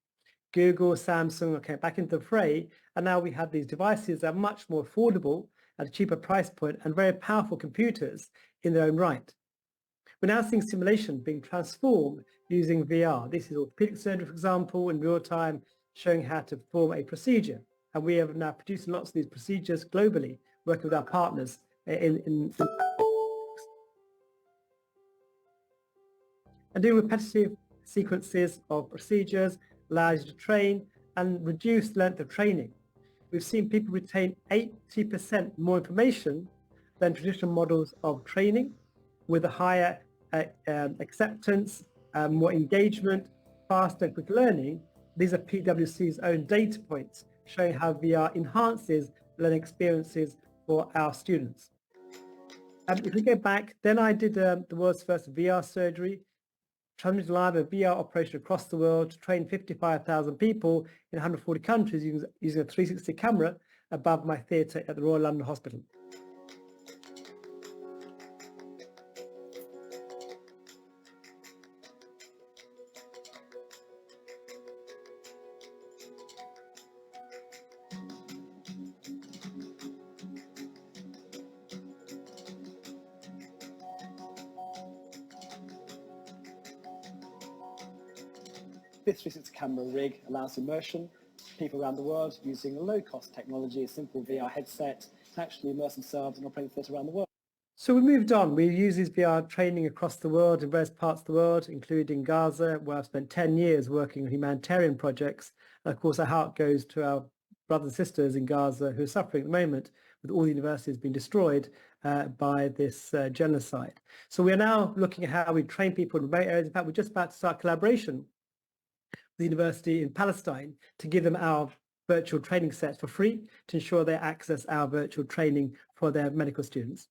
Speaker 4: Google, Samsung came back into the fray, and now we have these devices that are much more affordable at a cheaper price point and very powerful computers in their own right. We're now seeing simulation being transformed using VR. This is orthopedic surgery, for example, in real time, showing how to perform a procedure. And we have now produced lots of these procedures globally, working with our partners and doing repetitive sequences of procedures allows you to train and reduce the length of training. We've seen people retain 80% more information than traditional models of training with a higher acceptance, more engagement, faster and quick learning. These are PwC's own data points showing how VR enhances learning experiences for our students. If we go back, then I did the world's first VR surgery, transmitted live a VR operation across the world to train 55,000 people in 140 countries using a 360 camera above my theatre at the Royal London Hospital.
Speaker 16: This 360 camera rig allows immersion. People around the world using low-cost technology, a simple VR headset, can actually immerse themselves in operating theatre around the world.
Speaker 4: So we moved on. We use this VR training across the world, in various parts of the world, including Gaza, where I've spent 10 years working on humanitarian projects. And of course, our heart goes to our brothers and sisters in Gaza who are suffering at the moment with all the universities being destroyed by this genocide. So we are now looking at how we train people in remote areas. In fact, we're just about to start collaboration the university in Palestine to give them our virtual training sets for free to ensure they access our virtual training for their medical students.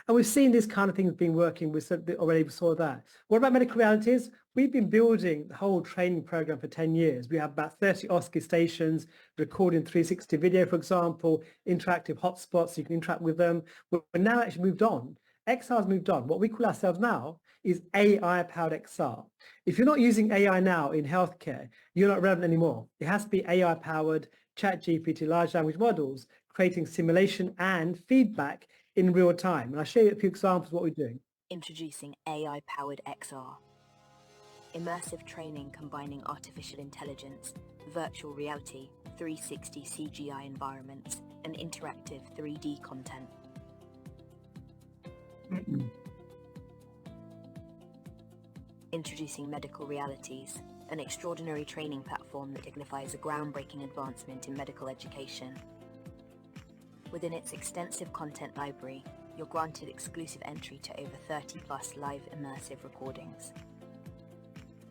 Speaker 4: And we've seen this kind of things being working. We already saw that. What about medical realities? We've been building the whole training program for 10 years. We have about 30 OSCE stations, recording 360 video, for example, interactive hotspots, so you can interact with them. We're now actually moved on. XR's moved on. What we call ourselves now is AI-powered XR. If you're not using AI now in healthcare, you're not relevant anymore. It has to be AI-powered, ChatGPT, large language models, creating simulation and feedback in real time. And I'll show you a few examples of what we're doing.
Speaker 17: Introducing AI-powered XR. Immersive training combining artificial intelligence, virtual reality, 360 CGI environments, and interactive 3D content. Introducing Medical Realities, an extraordinary training platform that dignifies a groundbreaking advancement in medical education. Within its extensive content library, you're granted exclusive entry to over 30+ live immersive recordings.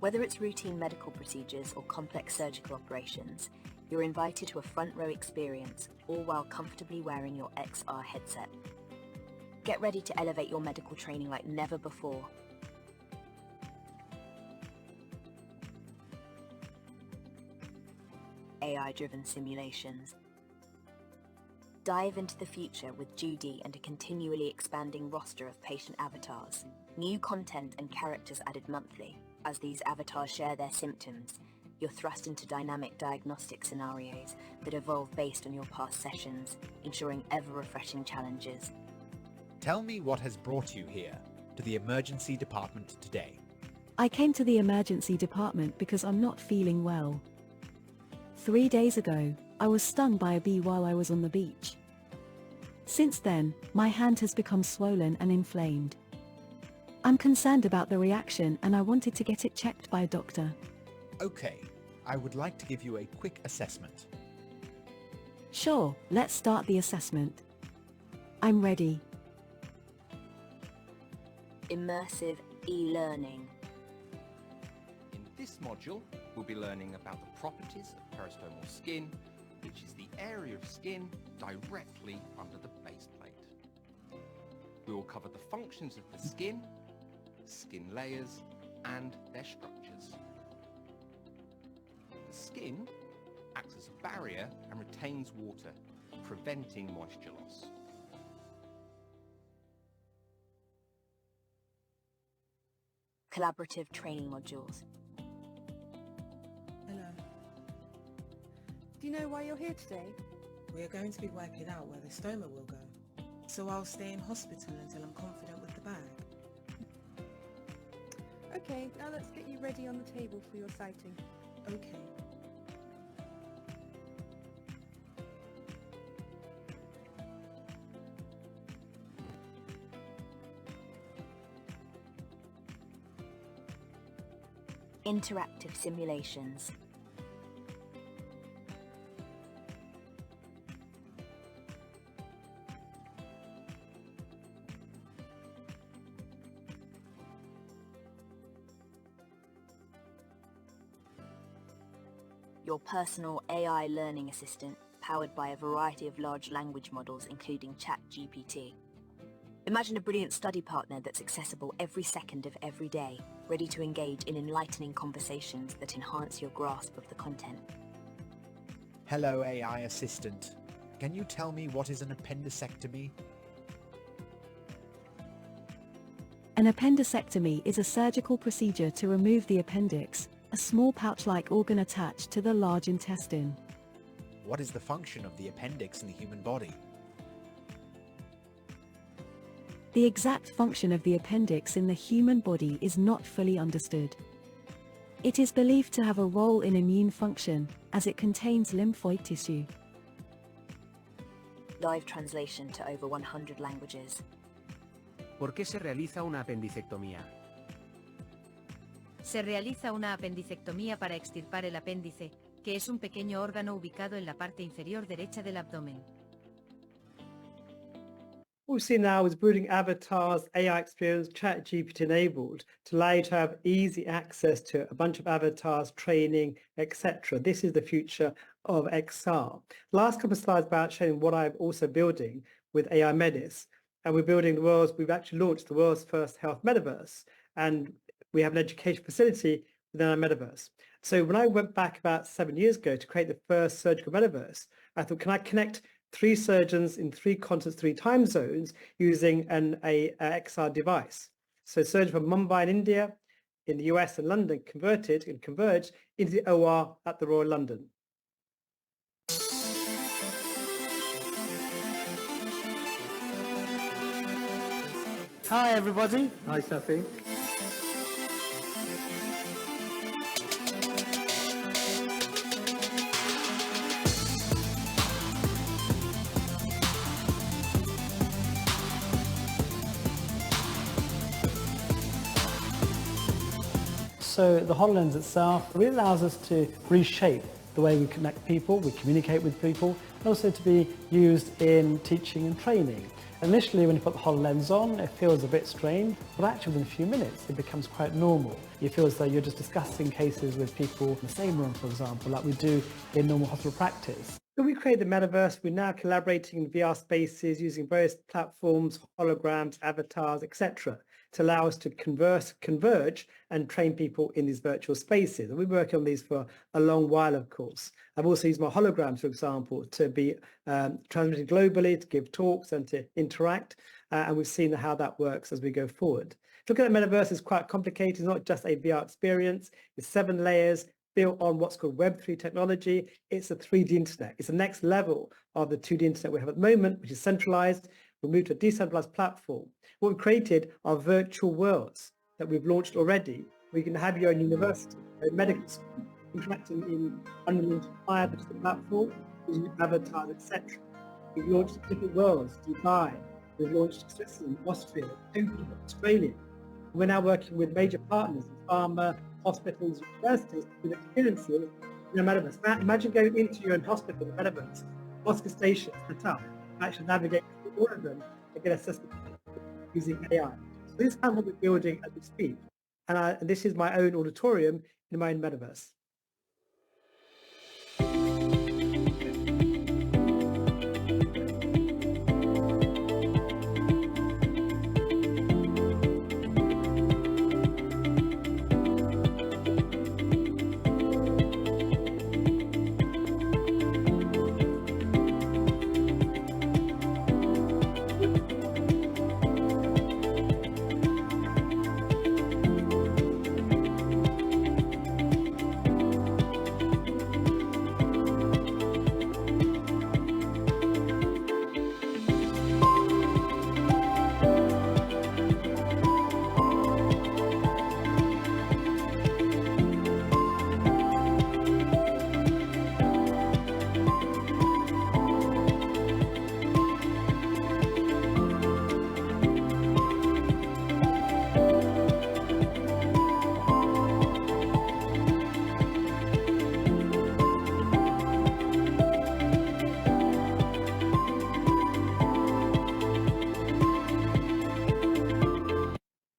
Speaker 17: Whether it's routine medical procedures or complex surgical operations, you're invited to a front-row experience, all while comfortably wearing your XR headset. Get ready to elevate your medical training like never before. AI-driven simulations. Dive into the future with Judy and a continually expanding roster of patient avatars. New content and characters added monthly. As these avatars share their symptoms, you're thrust into dynamic diagnostic scenarios that evolve based on your past sessions, ensuring ever-refreshing challenges.
Speaker 18: Tell me what has brought you here, to the emergency department today.
Speaker 19: I came to the emergency department because I'm not feeling well. 3 days ago, I was stung by a bee while I was on the beach. Since then, my hand has become swollen and inflamed. I'm concerned about the reaction and I wanted to get it checked by a doctor.
Speaker 18: Okay, I would like to give you a quick assessment.
Speaker 19: Sure, let's start the assessment. I'm ready.
Speaker 17: Immersive e-learning.
Speaker 20: In this module, we'll be learning about the properties of peristomal skin, which is the area of skin directly under the base plate. We will cover the functions of the skin layers, and their structures. The skin acts as a barrier and retains water, preventing moisture loss.
Speaker 17: Collaborative training modules.
Speaker 21: Hello. Do you know why you're here today? We are going to be working out where the stoma will go. So I'll stay in hospital until I'm confident with the bag.
Speaker 22: Okay, now let's get you ready on the table for your sighting.
Speaker 21: Okay.
Speaker 17: Interactive simulations. Your personal AI learning assistant, powered by a variety of large language models, including ChatGPT. Imagine a brilliant study partner that's accessible every second of every day, ready to engage in enlightening conversations that enhance your grasp of the content.
Speaker 18: Hello, AI assistant. Can you tell me what is an appendicectomy?
Speaker 19: An appendicectomy is a surgical procedure to remove the appendix, a small pouch-like organ attached to the large intestine.
Speaker 18: What is the function of the appendix in the human body?
Speaker 19: The exact function of the appendix in the human body is not fully understood. It is believed to have a role in immune function, as it contains lymphoid tissue.
Speaker 17: Live translation to over 100 languages.
Speaker 2: ¿Por qué se realiza una apendicectomía?
Speaker 3: Se realiza una apendicectomía para extirpar el apéndice, que es un pequeño órgano ubicado en la parte inferior derecha del abdomen.
Speaker 4: What we see now is building avatars, AI experience, ChatGPT enabled, to allow you to have easy access to a bunch of avatars, training, etc. This is the future of XR. Last couple of slides about showing what I'm also building with AI Medis. And we've actually launched the world's first health metaverse. And we have an education facility within our metaverse. So when I went back about 7 years ago to create the first surgical metaverse, I thought, can I connect 3 surgeons in 3 continents, 3 time zones using a XR device? So surgeons from Mumbai in India, in the US and London converted and converged into the OR at the Royal London. Hi everybody. Hi Sophie. So the HoloLens itself really allows us to reshape the way we connect people, we communicate with people, and also to be used in teaching and training. Initially, when you put the HoloLens on, it feels a bit strange, but actually within a few minutes, it becomes quite normal. You feel as though you're just discussing cases with people in the same room, for example, like we do in normal hospital practice. When we create the metaverse, we're now collaborating in VR spaces using various platforms, holograms, avatars, etc., to allow us to converge and train people in these virtual spaces. And we've been working on these for a long while, of course. I've also used my holograms, for example, to be transmitted globally, to give talks and to interact. And we've seen how that works as we go forward. Looking at the metaverse is quite complicated. It's not just a VR experience. It's 7 layers built on what's called Web3 technology. It's a 3D internet. It's the next level of the 2D internet we have at the moment, which is centralized. We'll move to a decentralized platform. What we've created are virtual worlds that we've launched already. We can have your own university, a medical school, interacting in unlimited fire, which is the platform, using avatars, etc. We've launched different worlds, Dubai. We've launched Switzerland, Austria, Australia. We're now working with major partners, pharma, hospitals, universities, with experiences in the metaverse. Now, imagine going into your own hospital in the metaverse, Oscar stations set up, actually navigate through all of them and get assessment using AI. So this is kind of what we're building as we speak. And this is my own auditorium in my own metaverse.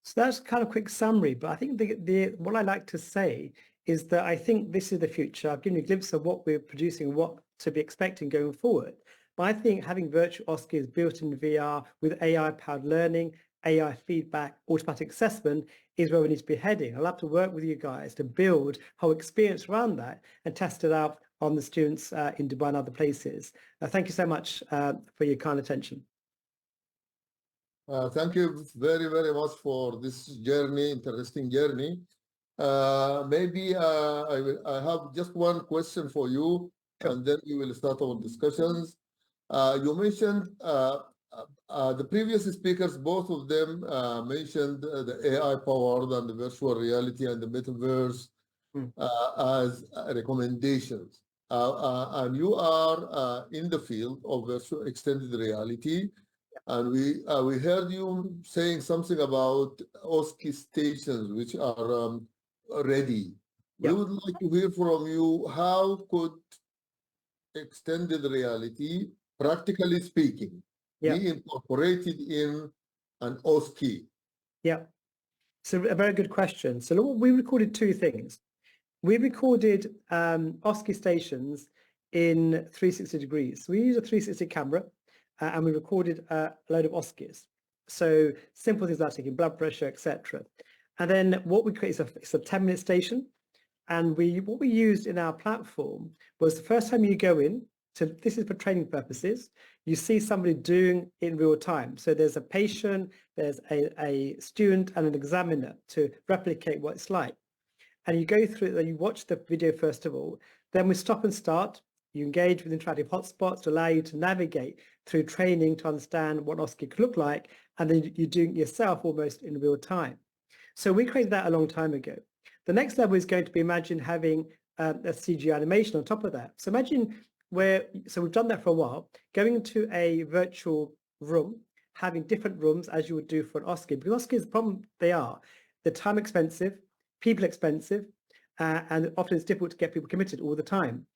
Speaker 4: So that's kind of a quick summary, but I think what I like to say is that I think this is the future. I've given you a glimpse of what we're producing and what to be expecting going forward. But I think having virtual OSCEs built in VR with AI-powered learning, AI feedback, automatic assessment is where we need to be heading. I'll have to work with you guys to build whole experience around that and test it out on the students in Dubai and other places. Thank you so much for your kind attention.
Speaker 1: Thank you very, very much for this journey, interesting journey. Maybe I have just one question for you, and then we will start our discussions. You mentioned the previous speakers, both of them mentioned the AI powered and the virtual reality and the metaverse as recommendations. And you are in the field of virtual extended reality. And we heard you saying something about OSCE stations, which are ready. We would like to hear from you, how could extended reality, practically speaking, be incorporated in an OSCE?
Speaker 4: Yeah, so a very good question. So we recorded two things. We recorded OSCE stations in 360 degrees. So we use a 360 camera and we recorded a load of OSCEs. So simple things like taking blood pressure, etc. And then what we create is a 10-minute station. And what we used in our platform was the first time you go in, so this is for training purposes, you see somebody doing it in real time. So there's a patient, there's a student and an examiner to replicate what it's like. And you go through it, you watch the video first of all, then we stop and start, you engage with interactive hotspots to allow you to navigate through training to understand what OSCE could look like, and then you're doing it yourself almost in real time. So we created that a long time ago. The next level is going to be, imagine having a CG animation on top of that. So imagine so we've done that for a while, going into a virtual room, having different rooms as you would do for an OSCE. Because OSCE is the problem they're time expensive, people expensive, and often it's difficult to get people committed all the time.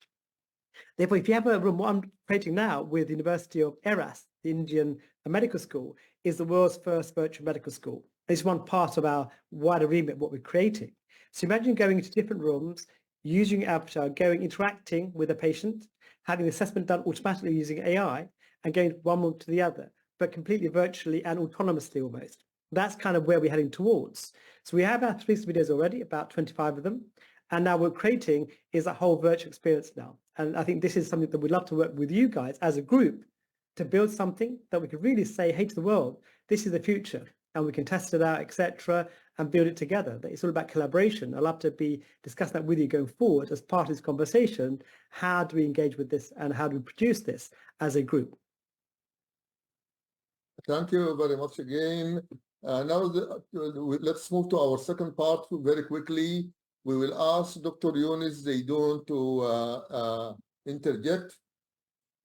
Speaker 4: Therefore, if you have a room, what I'm creating now with the University of Eras, the Indian medical school, is the world's first virtual medical school. It's one part of our wider remit, what we're creating. So imagine going into different rooms, using avatar, interacting with a patient, having the assessment done automatically using AI, and going from one room to the other, but completely virtually and autonomously almost. That's kind of where we're heading towards. So we have our 360 videos already, about 25 of them. And now we're creating is a whole virtual experience now. And I think this is something that we'd love to work with you guys as a group to build something that we could really say, hey to the world, this is the future. And we can test it out, etc., and build it together. It's all about collaboration. I'd love to be discussing that with you going forward as part of this conversation. How do we engage with this and how do we produce this as a group?
Speaker 1: Thank you very much again. Now let's move to our second part very quickly. We will ask Dr. Yunus Zaidoun to interject.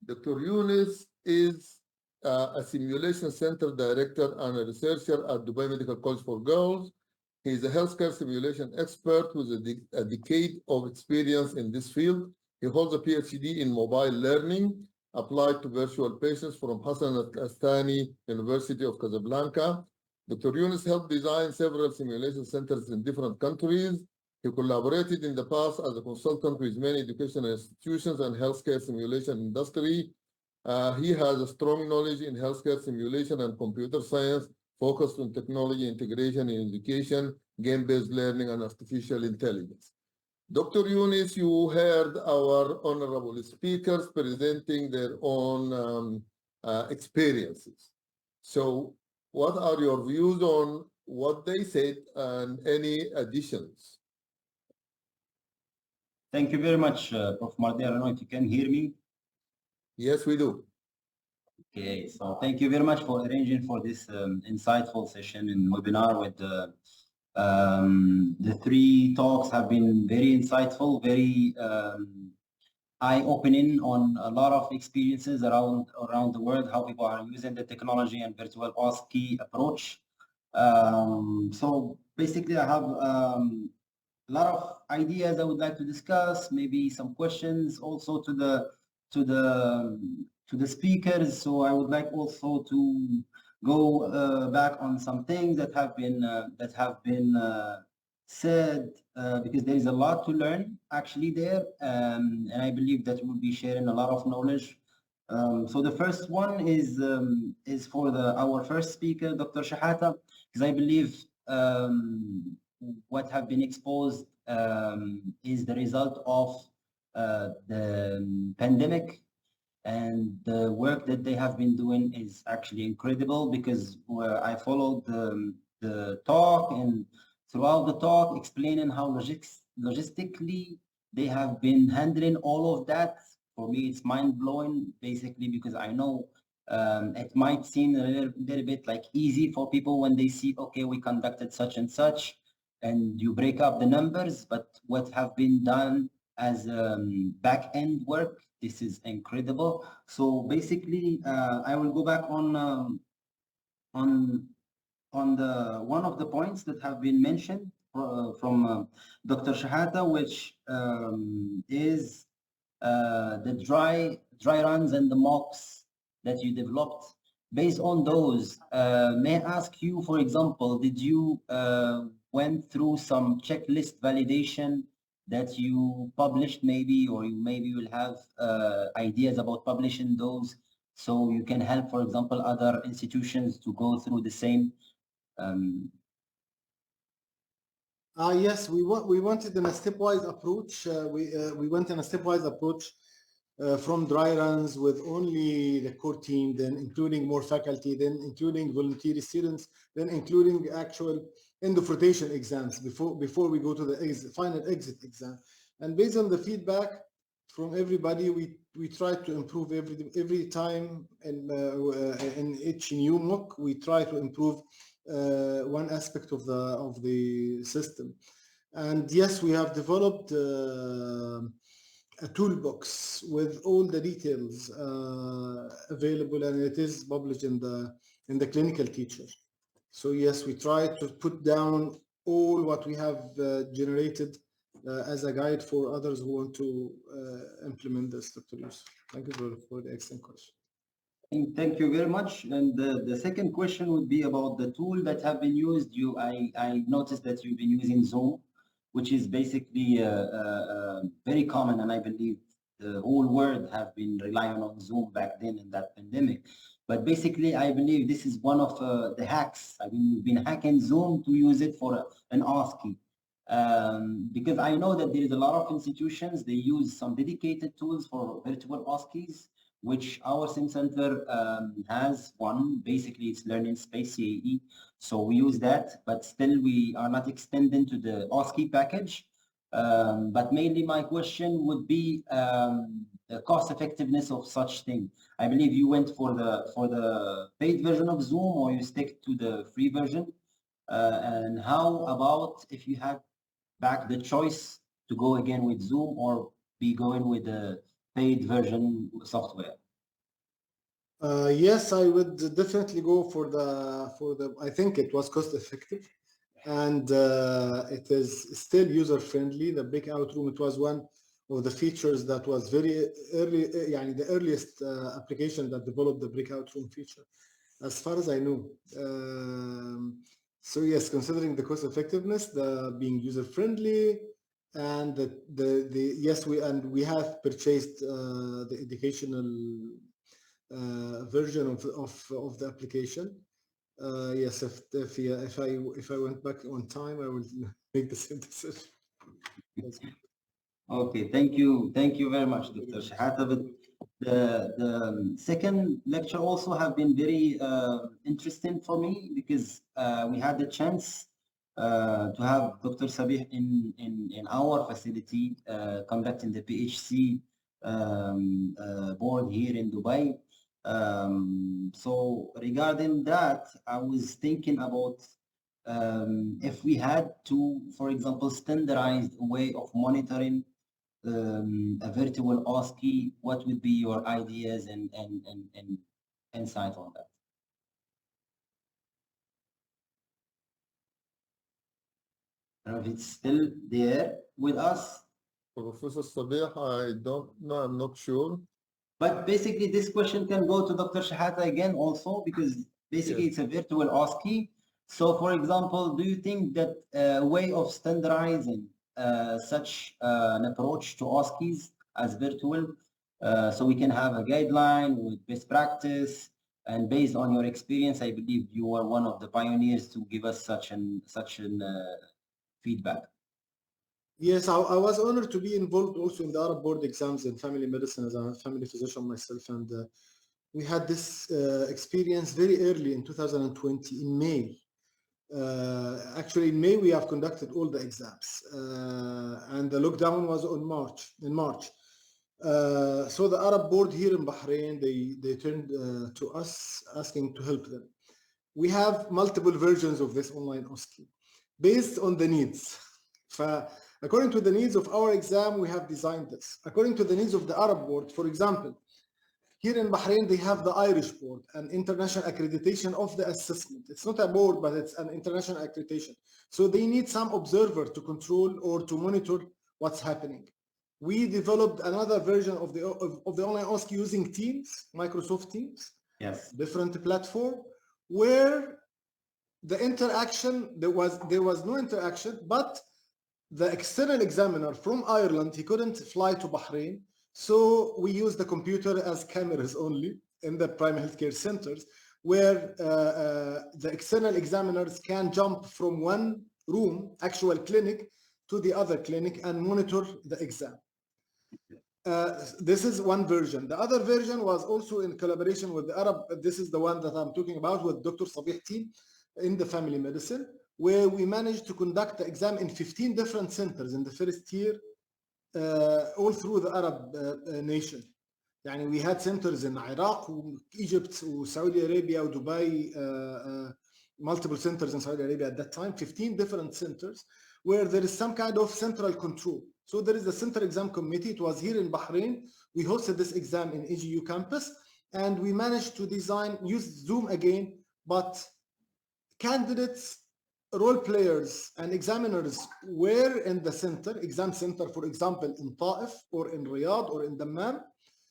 Speaker 1: Dr. Yunus is a simulation center director and a researcher at Dubai Medical College for Girls. He is a healthcare simulation expert with a decade of experience in this field. He holds a PhD in mobile learning applied to virtual patients from Hassan Al-Astani University of Casablanca. Dr. Yunus helped design several simulation centers in different countries. He collaborated in the past as a consultant with many educational institutions and healthcare simulation industry. He has a strong knowledge in healthcare simulation and computer science, focused on technology integration in education, game-based learning, and artificial intelligence. Dr. Yunus, you heard our honorable speakers presenting their own experiences. So what are your views on what they said and any additions?
Speaker 5: Thank you very much, Prof. Mardi. I don't know if you can hear me.
Speaker 1: Yes, we do.
Speaker 5: Okay, so thank you very much for arranging for this insightful session and webinar with the three talks have been very insightful, very eye-opening on a lot of experiences around the world, how people are using the technology and virtual OSCE approach. So basically I have a lot of ideas I would like to discuss, maybe some questions also to the speakers. So I would like also to go back on some things that have been said, because there is a lot to learn actually there, and I believe that we'll be sharing a lot of knowledge. So the first one is for our first speaker, Dr. Shahata, because I believe what have been exposed is the result of the pandemic, and the work that they have been doing is actually incredible because I followed the talk, and throughout the talk explaining how logistically they have been handling all of that. For me, it's mind-blowing, basically, because I know it might seem a little bit like easy for people when they see, okay, we conducted such and such, and you break up the numbers, but what have been done as back-end work, this is incredible. So basically, I will go back on the one of the points that have been mentioned from Dr. Shahata, which is the dry runs and the mocks that you developed. Based on those, may I ask you, for example, did you went through some checklist validation that you published maybe, or you maybe will have ideas about publishing those so you can help, for example, other institutions to go through the same?
Speaker 6: Yes, we wanted in a stepwise approach. We went in a stepwise approach from dry runs with only the core team, then including more faculty, then including volunteer students, then including actual end of rotation exams before we go to the final exit exam. And based on the feedback from everybody, we try to improve every time, and in each new MOOC we try to improve one aspect of the system. And yes, we have developed a toolbox with all the details available, and it is published in the clinical teacher. So yes, we try to put down all what we have generated as a guide for others who want to implement this, Dr. Yusuf. Thank you for the excellent question.
Speaker 5: Thank you very much. And the second question would be about the tool that have been used. I noticed that you've been using Zoom, which is basically very common, and I believe the whole world have been relying on Zoom back then in that pandemic. But basically, I believe this is one of the hacks. I mean, we've been hacking Zoom to use it for an OSCE. Because I know that there is a lot of institutions, they use some dedicated tools for virtual OSCEs, which our sim center has one. Basically, it's Learning Space CAE. So we use that, but still we are not extending to the OSCE package. But mainly my question would be the cost effectiveness of such thing. I believe you went for the paid version of Zoom, or you stick to the free version. And how about if you had back the choice to go again with Zoom or be going with the paid version software?
Speaker 6: Yes, I would definitely go for the. I think it was cost effective, and it is still user friendly. The breakout room, it was one of the features that was very early, the earliest application that developed the breakout room feature, as far as I know. So yes, considering the cost effectiveness, the being user friendly, and yes, we have purchased the educational version of the application. Yes, if I went back on time, I will make the same decision.
Speaker 5: Okay, thank you very much, Dr. Shahata. But the second lecture also have been very interesting for me, because we had the chance to have Dr. Sabih in our facility conducting the PHC board here in Dubai. So regarding that, I was thinking about if we had to, for example, standardized way of monitoring a virtual OSCE, what would be your ideas and insight on that? I don't know if it's still there with us.
Speaker 1: Professor Sabih, I don't know, I'm not sure.
Speaker 5: But basically, this question can go to Dr. Shahata again also, because basically it's a virtual OSCE. So for example, do you think that a way of standardizing such an approach to OSCEs as virtual, so we can have a guideline with best practice, and based on your experience, I believe you are one of the pioneers to give us such an feedback.
Speaker 6: Yes, I was honored to be involved also in the Arab board exams in family medicine as a family physician myself, and we had this experience very early in 2020 in May. Actually, in May we have conducted all the exams, and the lockdown was in March. So the Arab board here in Bahrain, they turned to us asking to help them. We have multiple versions of this online OSCE based on the needs. According to the needs of our exam, we have designed this. According to the needs of the Arab board, for example, here in Bahrain, they have the Irish board, an international accreditation of the assessment. It's not a board, but it's an international accreditation. So they need some observer to control or to monitor what's happening. We developed another version of the online OSCE using Teams, Microsoft Teams,
Speaker 5: Yes,
Speaker 6: different platform, where the interaction, there was no interaction, but the external examiner from Ireland, he couldn't fly to Bahrain. So we use the computer as cameras only in the primary healthcare centers, where the external examiners can jump from one room, actual clinic, to the other clinic and monitor the exam. This is one version. The other version was also in collaboration with the Arab. This is the one that I'm talking about with Dr. Sabih team in the family medicine, where we managed to conduct the exam in 15 different centers in the first year, all through the Arab nation. يعني we had centers in Iraq, Egypt, Saudi Arabia, Dubai, multiple centers in Saudi Arabia at that time, 15 different centers, where there is some kind of central control. So there is the Center Exam Committee. It was here in Bahrain. We hosted this exam in AGU campus, and we managed to use Zoom again, but candidates, role players, and examiners were in the center, exam center, for example, in Ta'if or in Riyadh or in Dammam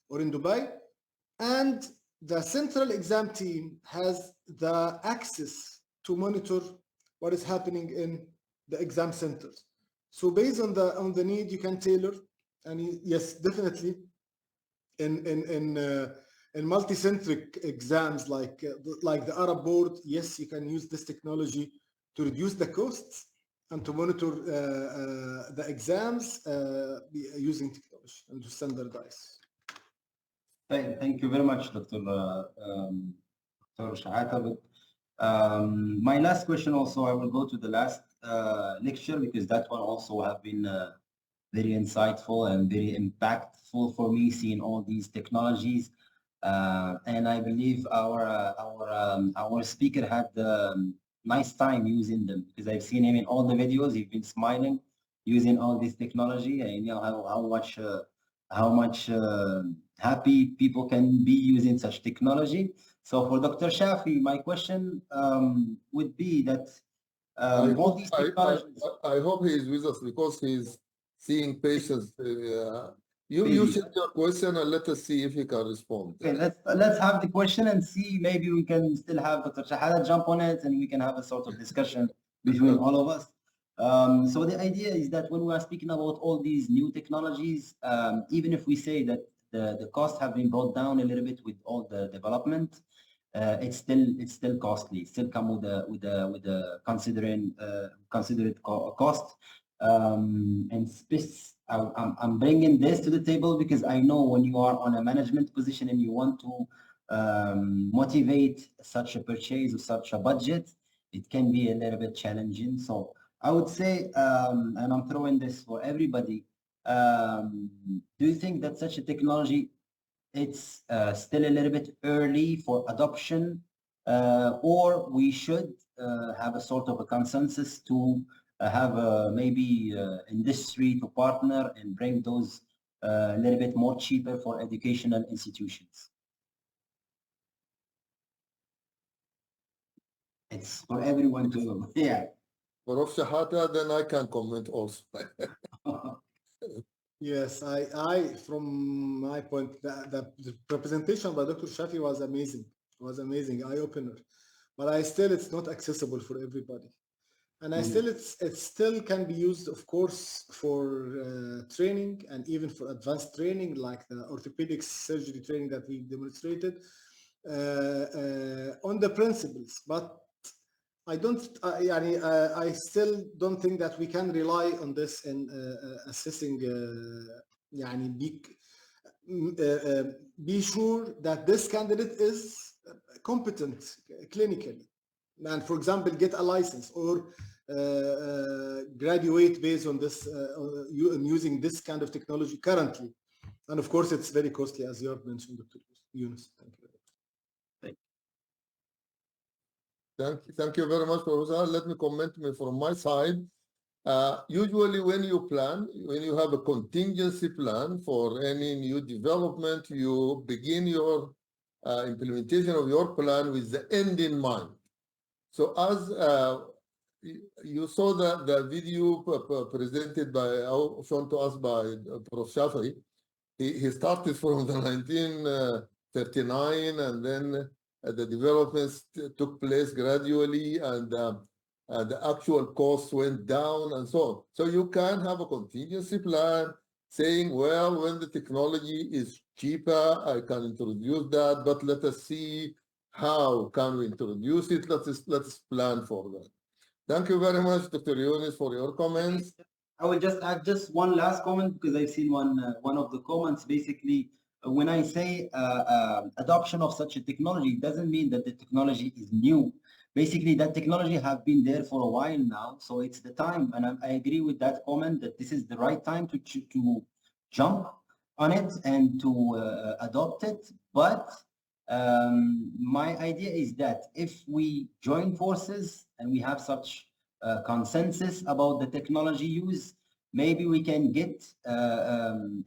Speaker 6: or in Dubai. And the central exam team has the access to monitor what is happening in the exam centers. So based on the need, you can tailor, and yes, definitely in multi-centric exams like the Arab board, yes, you can use this technology to reduce the costs and to monitor the exams using technology and to standardize.
Speaker 5: Thank you very much, Dr. Shahata. My last question also, I will go to the last lecture because that one also have been very insightful and very impactful for me, seeing all these technologies. And I believe our speaker had nice time using them, because I've seen him in all the videos. He's been smiling using all this technology, and you know how much happy people can be using such technology. So for Dr. Shafi, my question would be that all these technologies.
Speaker 1: I hope he is with us because he's seeing patients. You should your question and let us see if he can respond.
Speaker 5: Okay, let's have the question and see. Maybe we can still have Dr. Shahada jump on it, and we can have a sort of discussion between all of us. So the idea is that when we are speaking about all these new technologies, even if we say that the costs have been brought down a little bit with all the development, it's still costly. It still come with a considered cost. And I'm bringing this to the table because I know when you are on a management position and you want to motivate such a purchase or such a budget, it can be a little bit challenging. So I would say, and I'm throwing this for everybody, do you think that such a technology, it's still a little bit early for adoption, or we should have a sort of a consensus to have maybe industry to partner and bring those a little bit more cheaper for educational institutions? It's for everyone to, yeah.
Speaker 1: For Shahata, then I can comment also.
Speaker 6: Yes, I from my point, the representation by Dr. Shafi was amazing. It was amazing, eye-opener. But it's not accessible for everybody. And it still can be used, of course, for training and even for advanced training, like the orthopedics surgery training that we demonstrated on the principles. But I don't. I still don't think that we can rely on this in assessing. Be sure that this candidate is competent clinically, and for example, get a license or graduate based on this using this kind of technology currently. And of course, it's very costly, as you have mentioned, Dr. Yunus. Thank you.
Speaker 1: Thank you very much, Professor. Let me comment from my side. Usually when you plan, when you have a contingency plan for any new development, you begin your implementation of your plan with the end in mind. So as you saw the video presented by, shown to us by Prof. Shafi, he started from the 1939 and then the developments took place gradually and the actual costs went down and so on. So you can have a contingency plan saying, well, when the technology is cheaper, I can introduce that, but let us see how can we introduce it. Let's plan for that. Thank you very much, Dr. Yunus, for your comments.
Speaker 5: I will just add just one last comment because I've seen one of the comments. Basically, when I say adoption of such a technology, it doesn't mean that the technology is new. Basically, that technology have been there for a while now, so it's the time, and I agree with that comment that this is the right time to jump on it and to adopt it. But my idea is that if we join forces and we have such consensus about the technology use, maybe we can get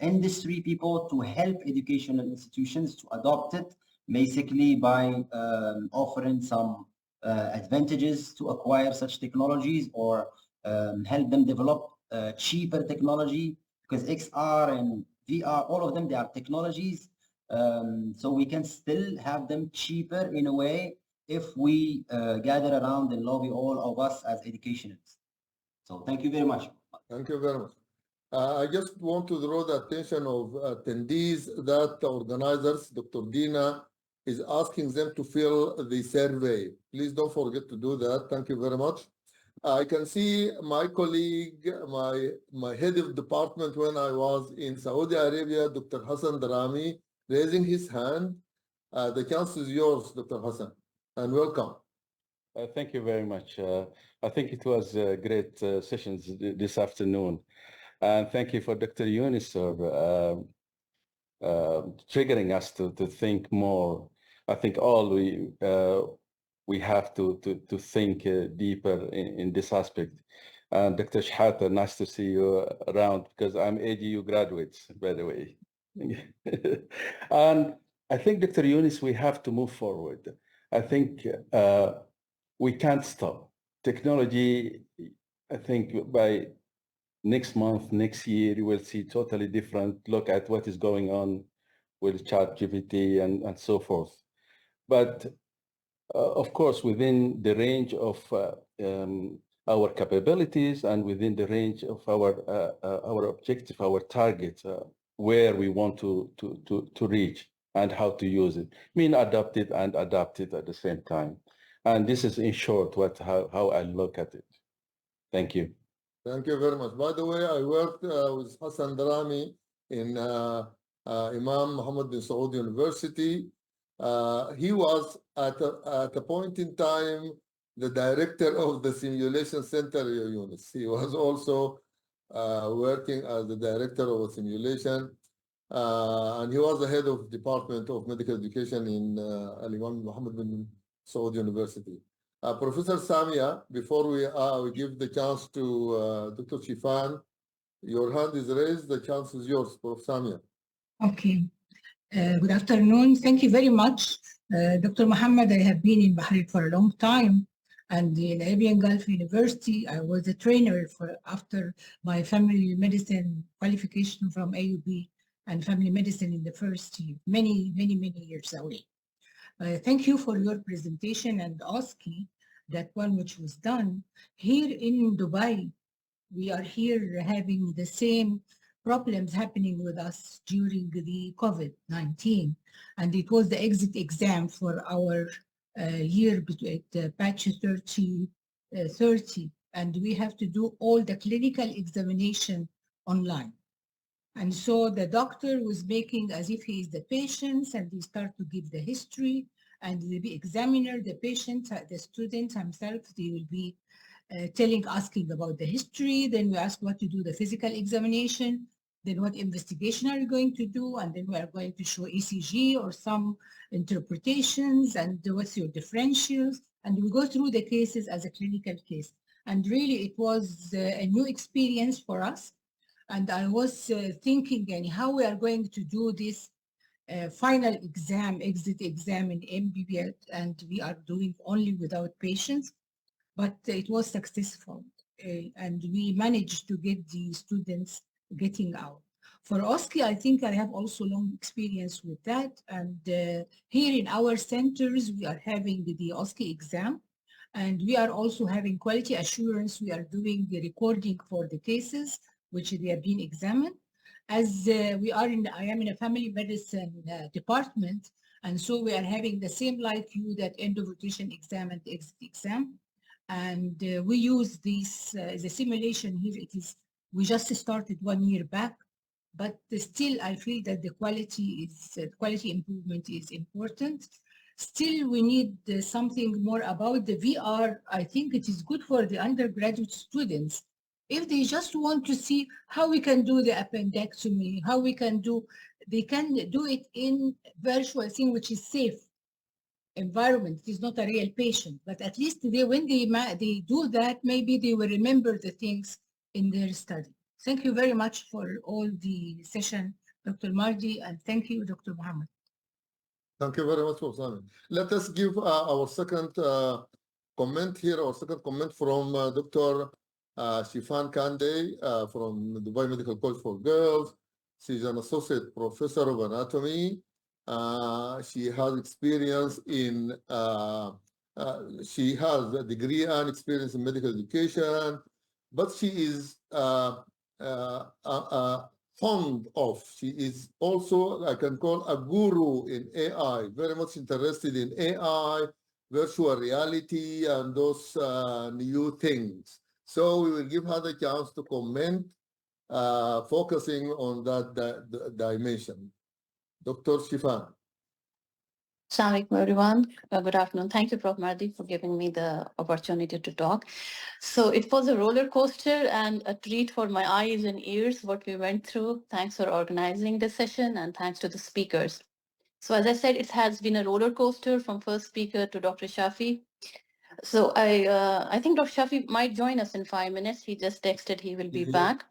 Speaker 5: industry people to help educational institutions to adopt it, basically by offering some advantages to acquire such technologies or help them develop cheaper technology, because XR and VR, all of them, they are technologies. So we can still have them cheaper in a way if we gather around and lobby all of us as educationists. So thank you very much.
Speaker 1: Thank you very much. I just want to draw the attention of attendees that the organizers, Dr. Dina, is asking them to fill the survey. Please don't forget to do that. Thank you very much. I can see my colleague, my head of department when I was in Saudi Arabia, Dr. Hassan Darami, raising his hand. The chance is yours, Dr. Hassan, and welcome.
Speaker 7: Thank you very much. I think it was great sessions this afternoon. And thank you for Dr. Yunus for triggering us to think more. I think all we have to think deeper in this aspect. And Dr. Shahata, nice to see you around because I'm ADU graduates, by the way. And I think, Dr. Yunus, we have to move forward. I think we can't stop. Technology, I think by next month, next year, you will see totally different look at what is going on with ChatGPT and so forth. But of course, within the range of our capabilities and within the range of our objective, our target, where we want to reach and how to use it. I mean, adopt it and adapt it at the same time. And this is in short how I look at it. Thank you.
Speaker 1: Thank you very much. By the way, I worked with Hassan Darami in Imam Muhammad bin Saud University. He was at a point in time the director of the simulation center, Yunus. He was also working as the director of a simulation, and he was the head of Department of Medical Education in Imam Muhammad bin Saud University. Professor Samia, before we give the chance to Dr. Shifan, your hand is raised. The chance is yours, Prof. Samia.
Speaker 8: Okay. Good afternoon. Thank you very much. Dr. Muhammad, I have been in Bahrain for a long time, and in Arabian Gulf University, I was a trainer after my family medicine qualification from AUB and family medicine in the first year, many years away. Thank you for your presentation and OSCE, that one which was done. Here in Dubai, we are here having the same problems happening with us during the COVID-19. And it was the exit exam for our year at batch 30, and we have to do all the clinical examination online. And so the doctor was making as if he is the patient, and he start to give the history, and the examiner, the patient, the student himself, they will be asking about the history. Then we ask what to do the physical examination, then what investigation are you going to do, and then we are going to show ECG or some interpretations, and what's your differentials, and we go through the cases as a clinical case. And really it was a new experience for us. And I was thinking how we are going to do this final exam, exit exam in MBBL, and we are doing only without patients, but it was successful, and we managed to get the students getting out. For OSCE, I think I have also long experience with that, and here in our centers, we are having the OSCE exam, and we are also having quality assurance. We are doing the recording for the cases which they have been examined. As I am in a family medicine department, and so we are having the same like you, that end of rotation exam and exit exam. And we use this as a simulation here. We just started 1 year back, but still I feel that the quality improvement is important. Still, we need something more about the VR. I think it is good for the undergraduate students. If they just want to see how we can do the appendectomy, they can do it in virtual thing, which is safe environment. It is not a real patient, but at least when they do that, maybe they will remember the things in their study. Thank you very much for all the session, Dr. Mardi, and thank you, Dr. Muhammad.
Speaker 1: Thank you very much, Osama. Let us give our second comment here, our second comment from Dr. Shifan Kande from the Dubai Medical College for Girls. She's an associate professor of anatomy. She has experience in, she has a degree and experience in medical education, but she is fond of, she is also, I can call a guru in AI, very much interested in AI, virtual reality, and those new things. So we will give her the chance to comment, focusing on that dimension. Dr. Shifan.
Speaker 9: Assalamu alaikum, everyone. Good afternoon. Thank you, Prof. Mardi, for giving me the opportunity to talk. So it was a roller coaster and a treat for my eyes and ears, what we went through. Thanks for organizing this session, and thanks to the speakers. So as I said, it has been a roller coaster from first speaker to Dr. Shafi. So I think Dr. Shafi might join us in 5 minutes. He just texted he will be back.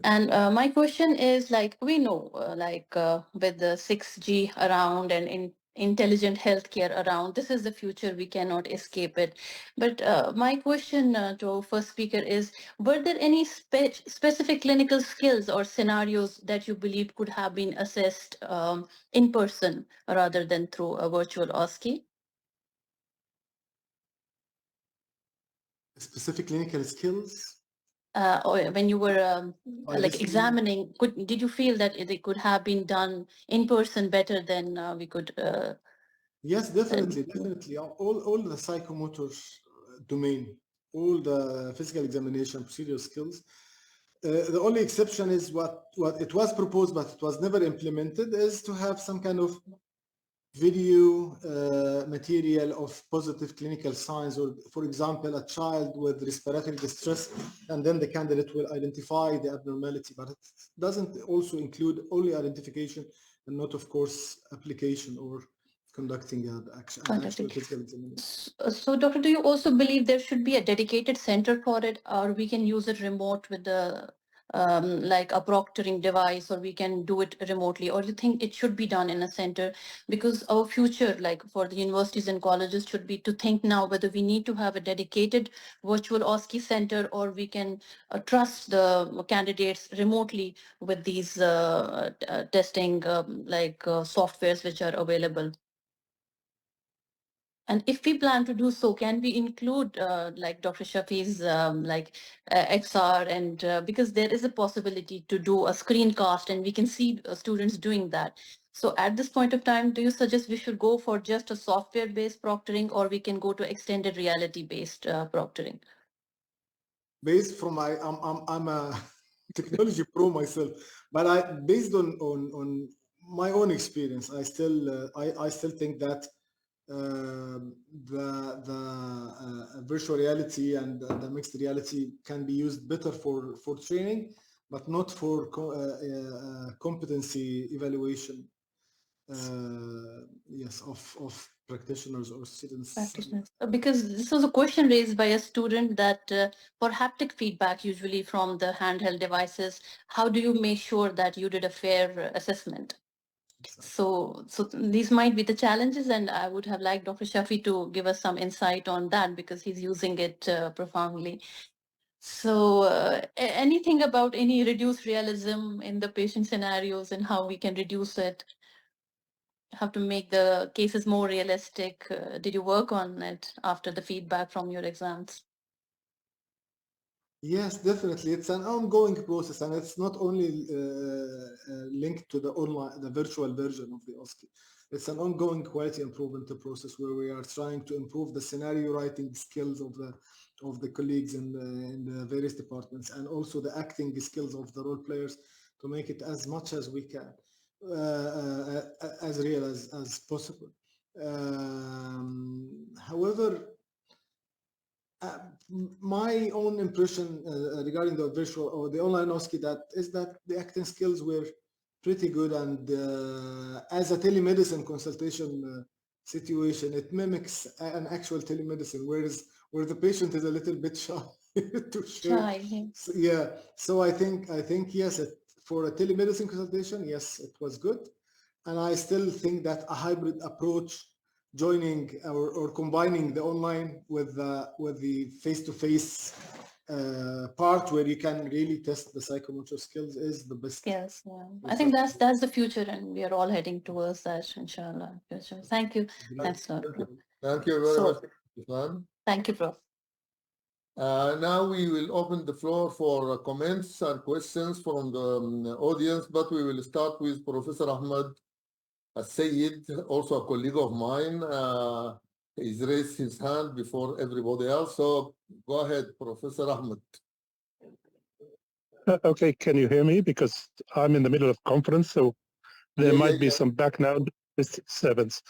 Speaker 9: And my question is, like, we know, with the 6G around and in intelligent healthcare around, this is the future, we cannot escape it. But my question to first speaker is, were there any specific clinical skills or scenarios that you believe could have been assessed in person rather than through a virtual OSCE?
Speaker 6: Specific clinical skills?
Speaker 9: Or when you were examining, did you feel that they could have been done in person better than we could?
Speaker 6: Yes, definitely. All the psychomotor domain, all the physical examination, procedural skills. The only exception is what it was proposed, but it was never implemented, is to have some kind of video material of positive clinical signs, or for example, a child with respiratory distress, and then the candidate will identify the abnormality, but it doesn't also include only identification and not, of course, application or conducting an actual physical examination.
Speaker 9: So, doctor, do you also believe there should be a dedicated center for it, or we can use it remote with the like a proctoring device, or we can do it remotely, or you think it should be done in a center? Because our future, like for the universities and colleges, should be to think now whether we need to have a dedicated virtual OSCE center, or we can trust the candidates remotely with these testing softwares which are available. And if we plan to do so, can we include like Dr. Shafi's XR, and because there is a possibility to do a screencast and we can see students doing that. So at this point of time, do you suggest we should go for just a software-based proctoring, or we can go to extended reality-based proctoring?
Speaker 6: Based from I'm a technology pro myself, but based on my own experience, I still think that the virtual reality and the mixed reality can be used better for training, but not for competency evaluation. Yes, of practitioners or students.
Speaker 9: Practitioners. Because this was a question raised by a student that for haptic feedback, usually from the handheld devices, how do you make sure that you did a fair assessment? So these might be the challenges, and I would have liked Dr. Shafi to give us some insight on that because he's using it profoundly. So anything about any reduced realism in the patient scenarios and how we can reduce it? How to make the cases more realistic? Did you work on it after the feedback from your exams?
Speaker 6: Yes, definitely. It's an ongoing process, and it's not only linked to the virtual version of the OSCE. It's an ongoing quality improvement process where we are trying to improve the scenario writing skills of the colleagues in the various departments, and also the acting skills of the role players to make it as much as we can, as real as possible. However, my own impression regarding the virtual or the online OSCE is that the acting skills were pretty good, and as a telemedicine consultation situation, it mimics an actual telemedicine, where the patient is a little bit shy to share.
Speaker 9: Shy.
Speaker 6: So, yeah, so I think yes, for a telemedicine consultation, yes, it was good, and I still think that a hybrid approach, joining or combining the online with the face-to-face part where you can really test the psychomotor skills is the best.
Speaker 9: Yes, yeah. I think that's the future, and we are all heading towards that, inshallah. Future. Thank you. Thanks a lot.
Speaker 1: Thank you very much, Islam.
Speaker 9: Thank you, Prof.
Speaker 1: Now we will open the floor for comments and questions from the audience, but we will start with Professor Ahmed Sayed, also a colleague of mine. He's raised his hand before everybody else. So go ahead, Professor Ahmed.
Speaker 10: Okay, can you hear me? Because I'm in the middle of conference, so there might be some background disturbance.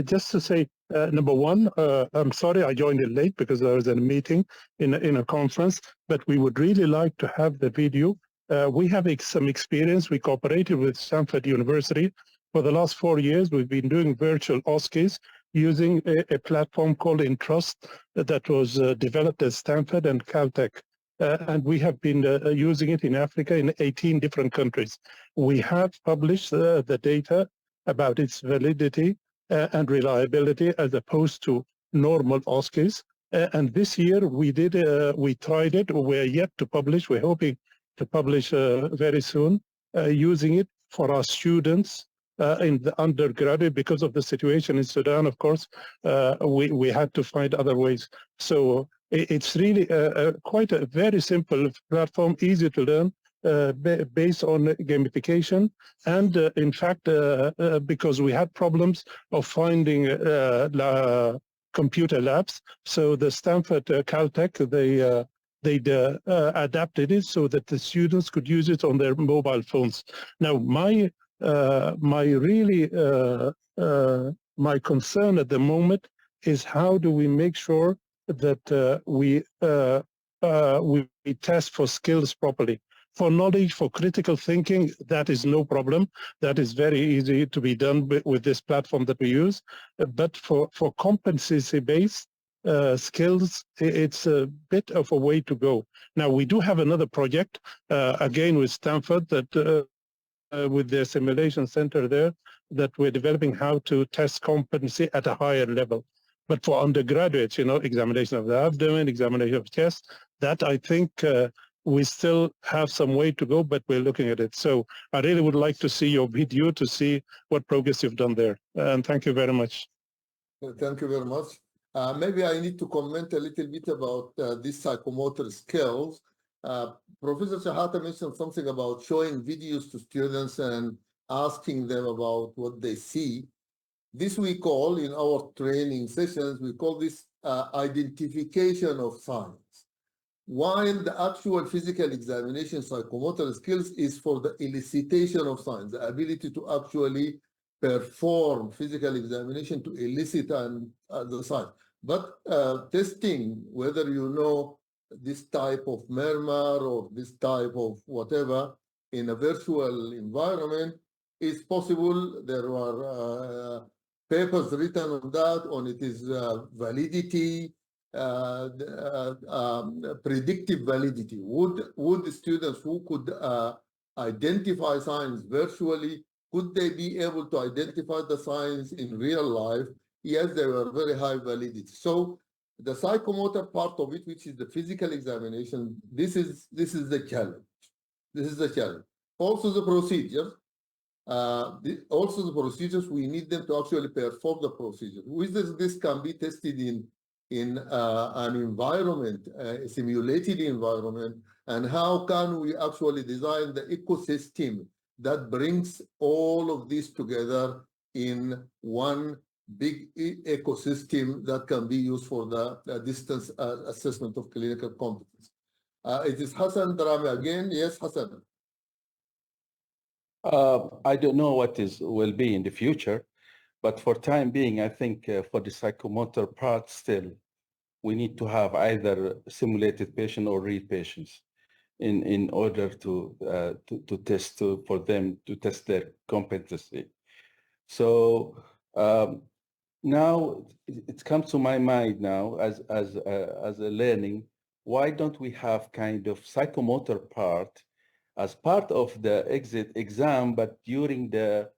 Speaker 10: Just to say, number one, I'm sorry I joined it late because I was in a meeting in a conference, but we would really like to have the video. We have some experience. We cooperated with Stanford University. For the last 4 years, we've been doing virtual OSCEs using a platform called Entrust that was developed at Stanford and Caltech. And we have been using it in Africa in 18 different countries. We have published the data about its validity and reliability as opposed to normal OSCEs. And this year we tried it. We're yet to publish. We're hoping to publish very soon, using it for our students in the undergraduate. Because of the situation in Sudan, of course, we had to find other ways. So it's really quite a very simple platform, easy to learn, based on gamification. And in fact, because we had problems of finding computer labs, so the Stanford Caltech, they adapted it so that the students could use it on their mobile phones. Now, my concern at the moment is how do we make sure that we test for skills properly. For knowledge, for critical thinking, that is no problem. That is very easy to be done with this platform that we use. But for competency-based skills, it's a bit of a way to go. Now, we do have another project, again with Stanford, that with their simulation center there, that we're developing how to test competency at a higher level. But for undergraduates, examination of the abdomen, examination of chest, that I think we still have some way to go, but we're looking at it. So I really would like to see your video to see what progress you've done there. And thank you very much.
Speaker 1: Thank you very much. Maybe I need to comment a little bit about these psychomotor skills. Professor Shahata mentioned something about showing videos to students and asking them about what they see. This we call, in our training sessions, we call this identification of signs. While the actual physical examination psychomotor skills is for the elicitation of signs, the ability to actually perform physical examination to elicit the sign. But testing, whether you know this type of murmur or this type of whatever in a virtual environment is possible. There are papers written on that, on its validity, predictive validity. Would students who could identify signs virtually, could they be able to identify the signs in real life? Yes, they were very high validity. So the psychomotor part of it, which is the physical examination, this is the challenge. This is the challenge. Also the procedures. Also the procedures, we need them to actually perform the procedure. With this can be tested in an environment, a simulated environment, and how can we actually design the ecosystem that brings all of this together in one big ecosystem that can be used for the distance assessment of clinical competence. It is Hassan Drame again. Yes, Hassan.
Speaker 7: I don't know what will be in the future, but for time being, I think for the psychomotor part still, we need to have either simulated patient or real patients in order to test for them to test their competency. So now it comes to my mind now as a learning, why don't we have kind of psychomotor part as part of the exit exam, but during the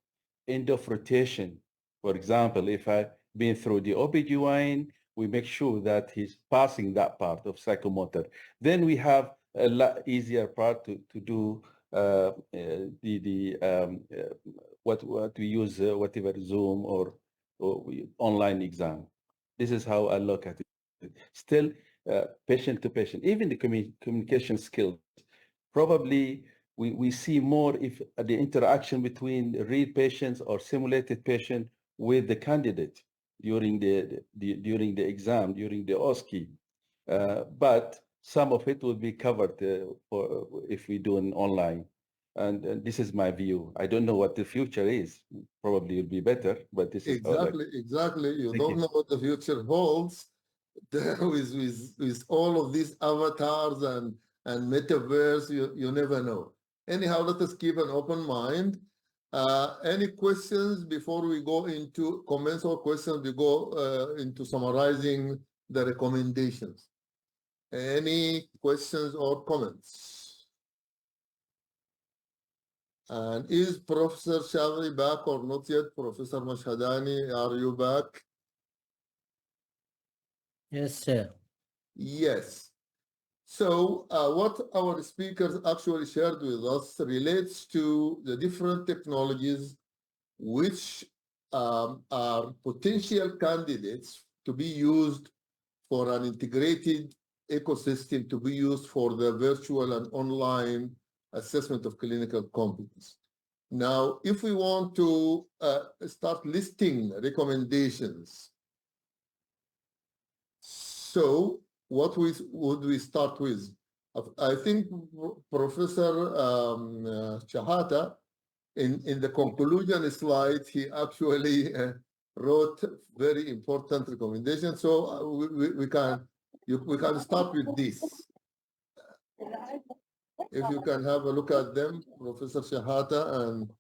Speaker 7: end of rotation? For example, if I've been through the OBGYN, we make sure that he's passing that part of psychomotor. Then we have a lot easier part to do what we use, whatever Zoom or online exam. This is how I look at it. Still, patient to patient, even the communication skills. Probably we see more if the interaction between real patients or simulated patient with the candidate during the exam, during the OSCE. But some of it will be covered if we do an online. And this is my view. I don't know what the future is. Probably it'll be better, but this is
Speaker 1: Exactly. You
Speaker 7: Thank
Speaker 1: don't
Speaker 7: you.
Speaker 1: know what the future holds with all of these avatars and metaverse. You never know. Anyhow, let us keep an open mind. Any questions before we go into comments or questions? We go into summarizing the recommendations. Any questions or comments? And is Professor Shagri back or not yet? Professor Mashhadani, are you back?
Speaker 11: Yes, sir.
Speaker 1: Yes. So what our speakers actually shared with us relates to the different technologies which are potential candidates to be used for an integrated ecosystem, to be used for the virtual and online assessment of clinical competence. Now, if we want to start listing recommendations, so what would we start with? I think Professor Shahata, in the conclusion slide, he actually wrote very important recommendations. So we can start with this. If you can have a look at them, Professor Shahata, and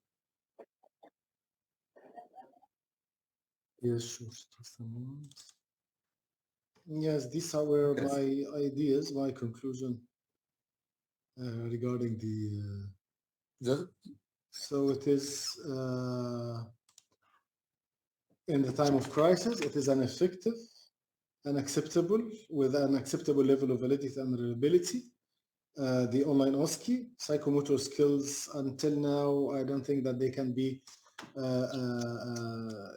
Speaker 6: yes, sure. Just a moment. Yes, these are my ideas, my conclusion regarding the. So it is in the time of crisis, it is an effective and acceptable with an acceptable level of validity and reliability. The online OSCE, psychomotor skills until now, I don't think that they can be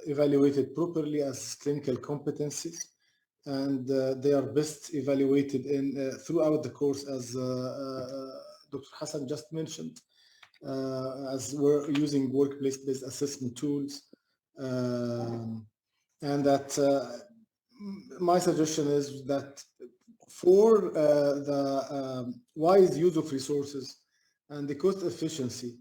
Speaker 6: evaluated properly as clinical competencies, and they are best evaluated in throughout the course, as Dr. Hassan just mentioned, as we're using workplace-based assessment tools. And that my suggestion is that for the wise use of resources and the cost efficiency,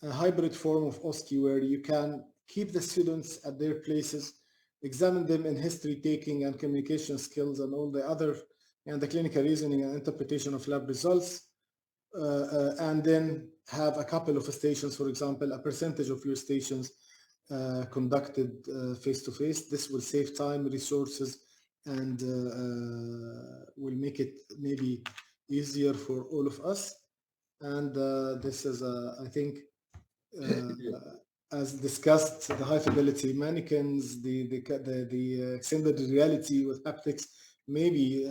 Speaker 6: a hybrid form of OSCE where you can keep the students at their places, examine them in history taking and communication skills and all the other, and the clinical reasoning and interpretation of lab results, and then have a couple of stations, for example, a percentage of your stations conducted face-to-face. This will save time, resources, and will make it maybe easier for all of us. And this is, I think, as discussed, the high fidelity mannequins, the extended reality with haptics, maybe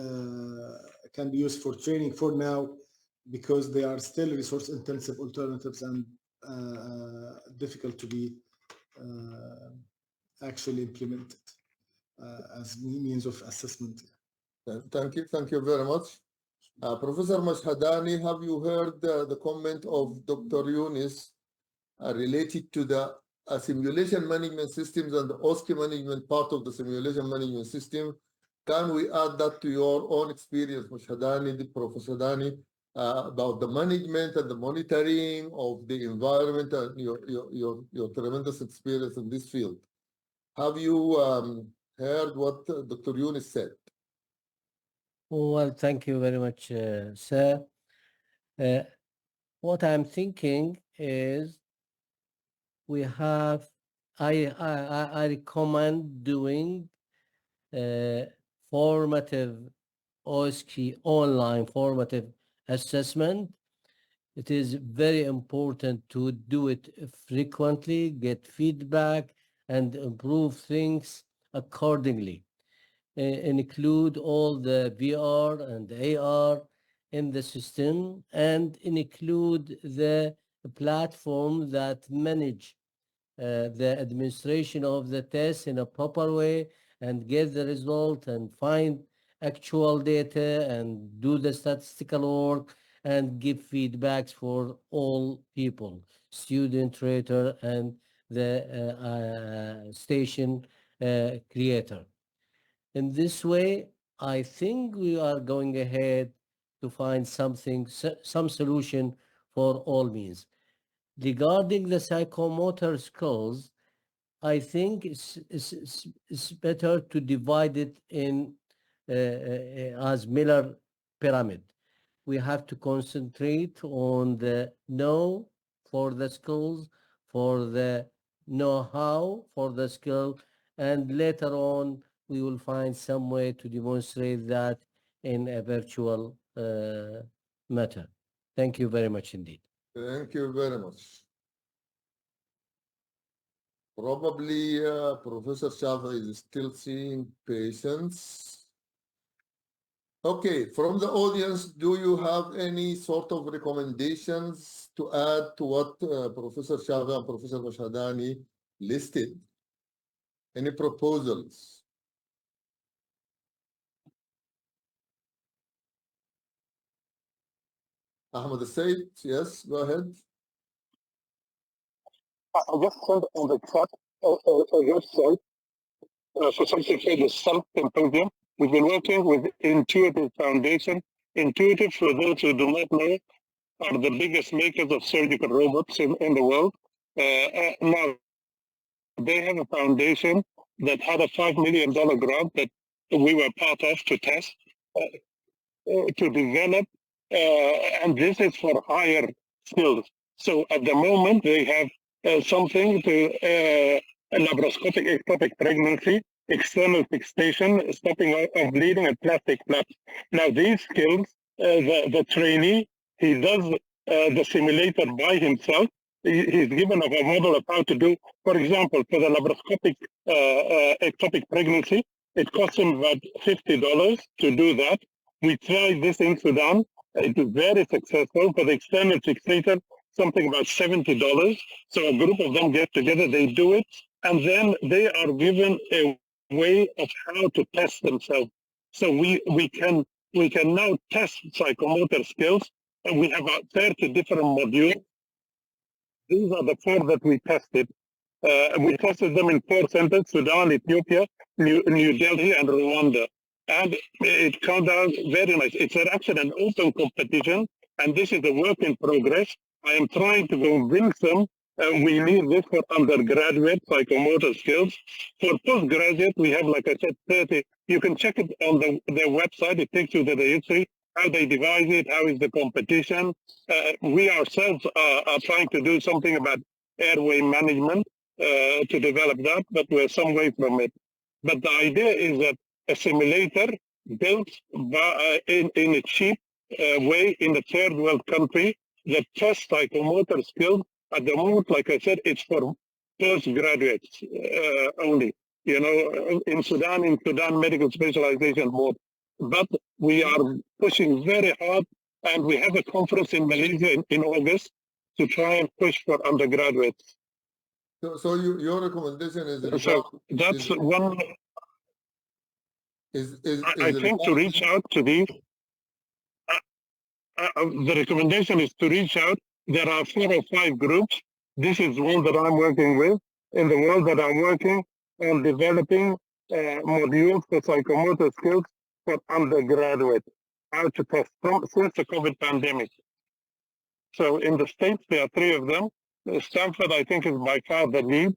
Speaker 6: can be used for training for now, because they are still resource intensive alternatives and difficult to be actually implemented as means of assessment.
Speaker 1: Thank you very much. Professor Mashhadani, have you heard the comment of Dr. Yunus related to the simulation management systems and the OSCE management part of the simulation management system? Can we add that to your own experience, Mashhadani, Professor Dani, about the management and the monitoring of the environment and your tremendous experience in this field? Have you heard what Dr. Yunus said?
Speaker 11: Well, thank you very much, sir. What I'm thinking is we have, I recommend doing formative OSCE online formative assessment. It is very important to do it frequently, get feedback, and improve things accordingly. Include all the VR and AR in the system, and include the platform that manage the administration of the test in a proper way, and get the result and find actual data and do the statistical work and give feedbacks for all people, student, rater, and the station creator. In this way, I think we are going ahead to find something, some solution for all means. Regarding the psychomotor skills, I think it's better to divide it in as Miller pyramid. We have to concentrate on the know for the skills, for the know-how for the skill, and later on we will find some way to demonstrate that in a virtual matter. Thank you very much indeed.
Speaker 1: Thank you very much. Probably Professor Shafa is still seeing patients. Okay, from the audience, do you have any sort of recommendations to add to what Professor Shafa and Professor Mashhadani listed? Any proposals? Ahmed Said, yes, go ahead.
Speaker 10: I just sent on the chat a website for something called the Self Symposium. We've been working with Intuitive Foundation. Intuitive, for those who do not know, are the biggest makers of surgical robots in the world. Now, they have a foundation that had a $5 million grant that we were part of to test, to develop, and this is for higher skills. So at the moment, they have something to laparoscopic ectopic pregnancy, external fixation, stopping of bleeding, and plastic flaps. Now, these skills, the trainee, he does the simulator by himself. He's given a model of how to do, for example, for the laparoscopic ectopic pregnancy, it costs him about $50 to do that. We tried this in Sudan. It was very successful. For the external fixator, something about $70. So a group of them get together, they do it, and then they are given a way of how to test themselves. So we can now test psychomotor skills, and we have 30 different modules These are the 4 that we tested. We tested them in 4 centers: Sudan, Ethiopia, New Delhi, and Rwanda. And it turned out very nice. It's actually an open competition, and this is a work in progress. I am trying to convince them we need this for undergraduate psychomotor skills. For postgraduate, we have, like I said, 30. You can check it on their website. It takes you to the history, how they devise it, how is the competition. We ourselves are trying to do something about airway management to develop that, but we're some way from it. But the idea is that a simulator built in a cheap way in a third world country that tests psychomotor skills. At the moment, like I said, it's for postgraduates only. You know, in Sudan Medical Specialization Board. But we are pushing very hard, and we have a conference in Malaysia in August to try and push for undergraduates.
Speaker 1: So your recommendation is
Speaker 10: so that's one. I think to reach out to these. The recommendation is to reach out. There are 4 or 5 groups. This is one that I'm working with in the world that I'm working on developing modules for psychomotor skills for undergraduates, how to test since the COVID pandemic. So in the States, there are 3 of them. Stanford, I think, is by far the lead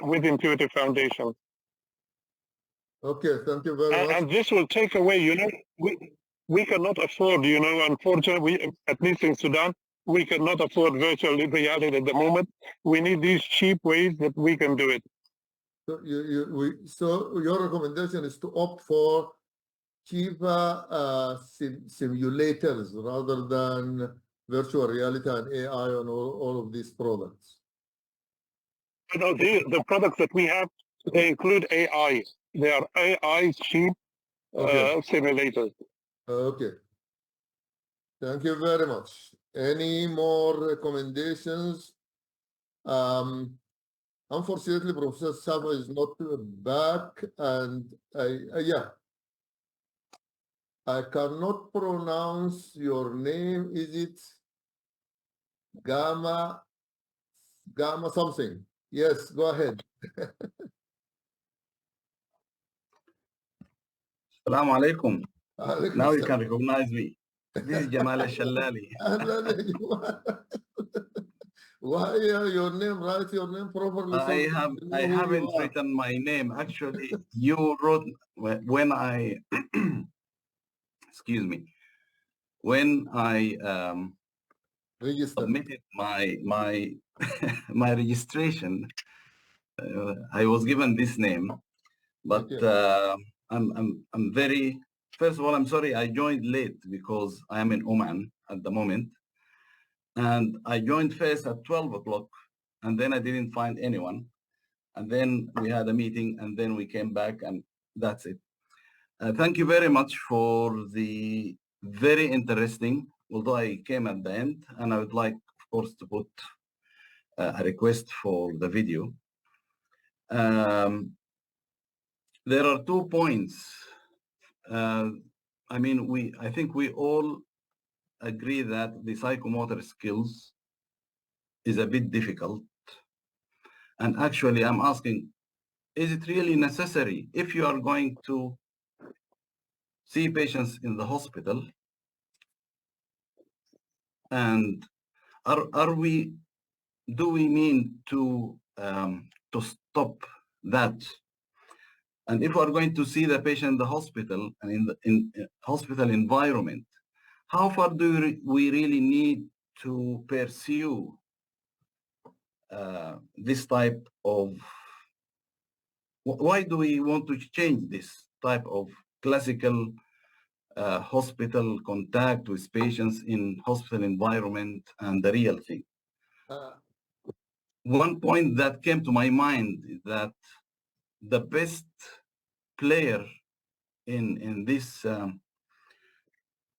Speaker 10: with Intuitive Foundation.
Speaker 1: Okay, thank you very much.
Speaker 10: And this will take away, you know, we cannot afford, you know, unfortunately, at least in Sudan, we cannot afford virtual reality at the moment. We need these cheap ways that we can do it.
Speaker 1: So so your recommendation is to opt for cheaper simulators rather than virtual reality and AI on all of these products.
Speaker 10: You know, the products that we have, they include AI. They are AI cheap simulators.
Speaker 1: Okay. Thank you very much. Any more recommendations? Unfortunately, Professor Saba is not back, and I cannot pronounce your name. Is it Gamma something? Yes, go ahead.
Speaker 12: Assalamu alaikum. Now you can recognize me. This is Jamal Al-Shallali.
Speaker 1: Why your name? Write your name properly.
Speaker 12: I haven't written my name. Actually, you wrote when I excuse me, when I submitted my my registration. I was given this name, but I'm very. First of all, I'm sorry I joined late because I am in Oman at the moment. And I joined first at 12 o'clock, and then I didn't find anyone. And then we had a meeting, and then we came back, and that's it. Thank you very much for the very interesting, although I came at the end, and I would like, of course, to put a request for the video. There are 2 points. I mean, I think we all agree that the psychomotor skills is a bit difficult. And actually, I'm asking, is it really necessary if you are going to see patients in the hospital? And do we mean to stop that? And if we are going to see the patient in the hospital and in hospital environment, how far do we really need to pursue this type of, why do we want to change this type of classical hospital contact with patients in hospital environment and the real thing? One point that came to my mind is that the best player in this,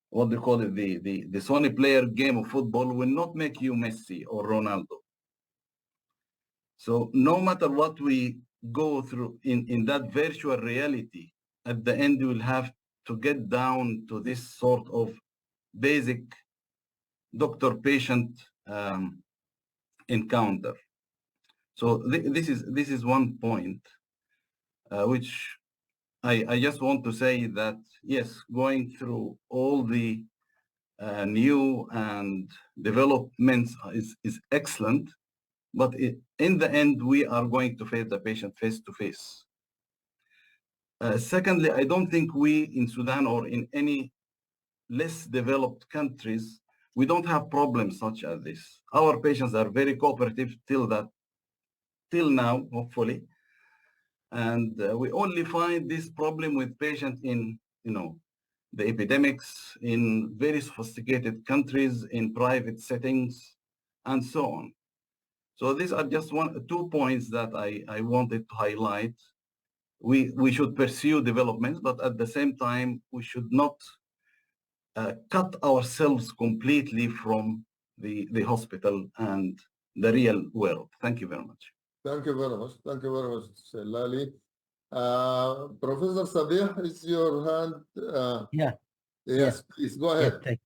Speaker 12: what do you call it, the Sony player game of football will not make you Messi or Ronaldo. So no matter what we go through in that virtual reality, at the end, you will have to get down to this sort of basic doctor-patient encounter. So this is one point which I just want to say that yes, going through all the new and developments is excellent, but in the end we are going to face the patient face to face. Secondly, I don't think we in Sudan or in any less developed countries, we don't have problems such as this. Our patients are very cooperative till now, hopefully. And we only find this problem with patients in, the epidemics in very sophisticated countries, in private settings, and so on. So these are just two points that I wanted to highlight. We should pursue developments, but at the same time, we should not cut ourselves completely from the hospital and the real world. Thank you very much.
Speaker 1: Thank you very much. Thank you very much, Lali. Professor Sabih, is your hand?
Speaker 11: Yeah.
Speaker 1: Yes, please go ahead.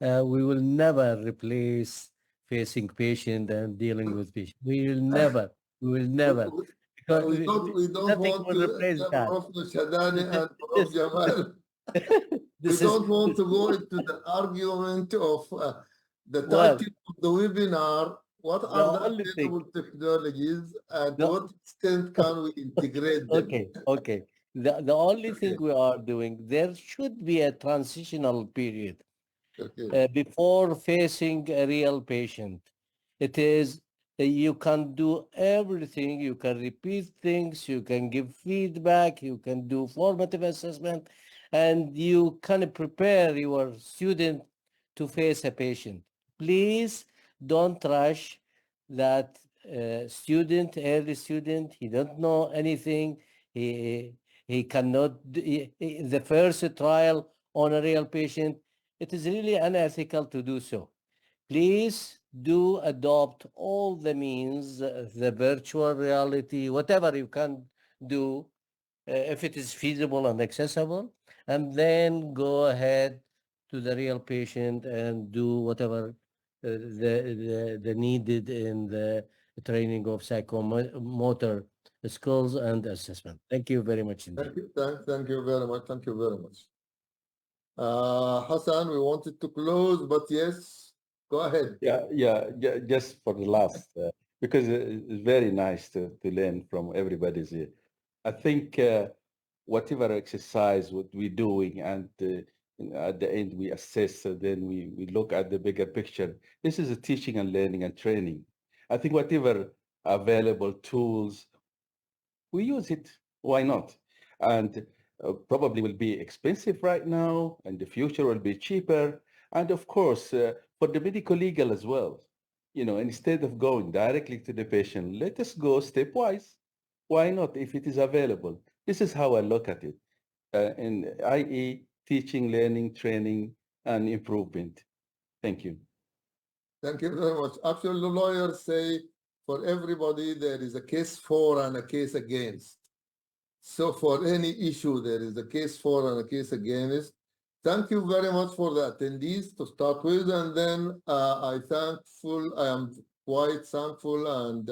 Speaker 11: We will never replace facing patient and dealing with patient. We will never. Because
Speaker 1: we don't want to
Speaker 11: replace that.
Speaker 1: Prof. Shadani and Prof. Jamal. We don't want to go into the argument of the title of the webinar. What are the available technologies and to what extent can we integrate them?
Speaker 11: Okay. The only thing we are doing, there should be a transitional period before facing a real patient. It is, you can do everything, you can repeat things, you can give feedback, you can do formative assessment, and you can prepare your student to face a patient. Please don't rush that student, early student. He don't know anything. He cannot, the first trial on a real patient, it is really unethical to do so. Please do adopt all the means, the virtual reality, whatever you can do, if it is feasible and accessible, and then go ahead to the real patient and do whatever the needed in the training of psychomotor skills and assessment. Thank you very much indeed.
Speaker 1: Thank you very much. Thank you very much. Hassan, we wanted to close, but yes, go ahead.
Speaker 7: Just for the last, because it's very nice to learn from everybody's here. I think whatever exercise what we're doing and at the end we assess, then we look at the bigger picture. This is a teaching and learning and training. I think whatever available tools, we use it. Why not? And probably will be expensive right now, and the future will be cheaper. And of course, for the medical legal as well, instead of going directly to the patient, let us go stepwise. Why not if it is available? This is how I look at it, i.e. teaching, learning, training, and improvement. Thank you.
Speaker 1: Thank you very much. Actually, the lawyers say for everybody there is a case for and a case against. So for any issue, there is a case for and a case against. Thank you very much for the attendees to start with, and then I am quite thankful, and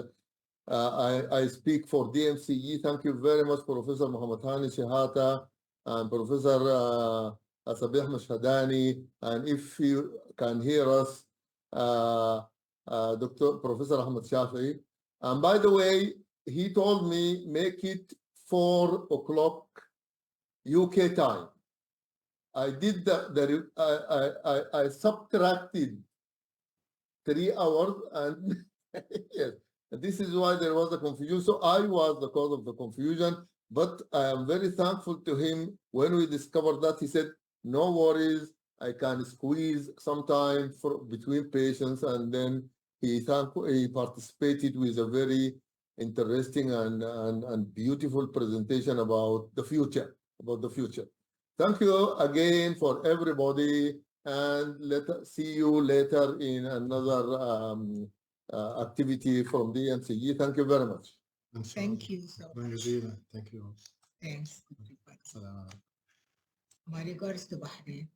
Speaker 1: I speak for DMCE. Thank you very much, Professor Muhammad Hani Shihata and Professor Sabih Mashhadani, and if you can hear us, Professor Ahmed Shafi. And by the way, he told me make it 4 o'clock UK time. I did I subtracted 3 hours, and yes, this is why there was a confusion. So I was the cause of the confusion, but I am very thankful to him. When we discovered that, he said, no worries, I can squeeze some time between patients, and then he participated with a very interesting and beautiful presentation about the future. Thank you again for everybody, and let us see you later in another activity from the DMCE. Thank you very much.
Speaker 8: Thank you so much.
Speaker 6: Thank you.
Speaker 8: Thanks. My regards to Bahrain.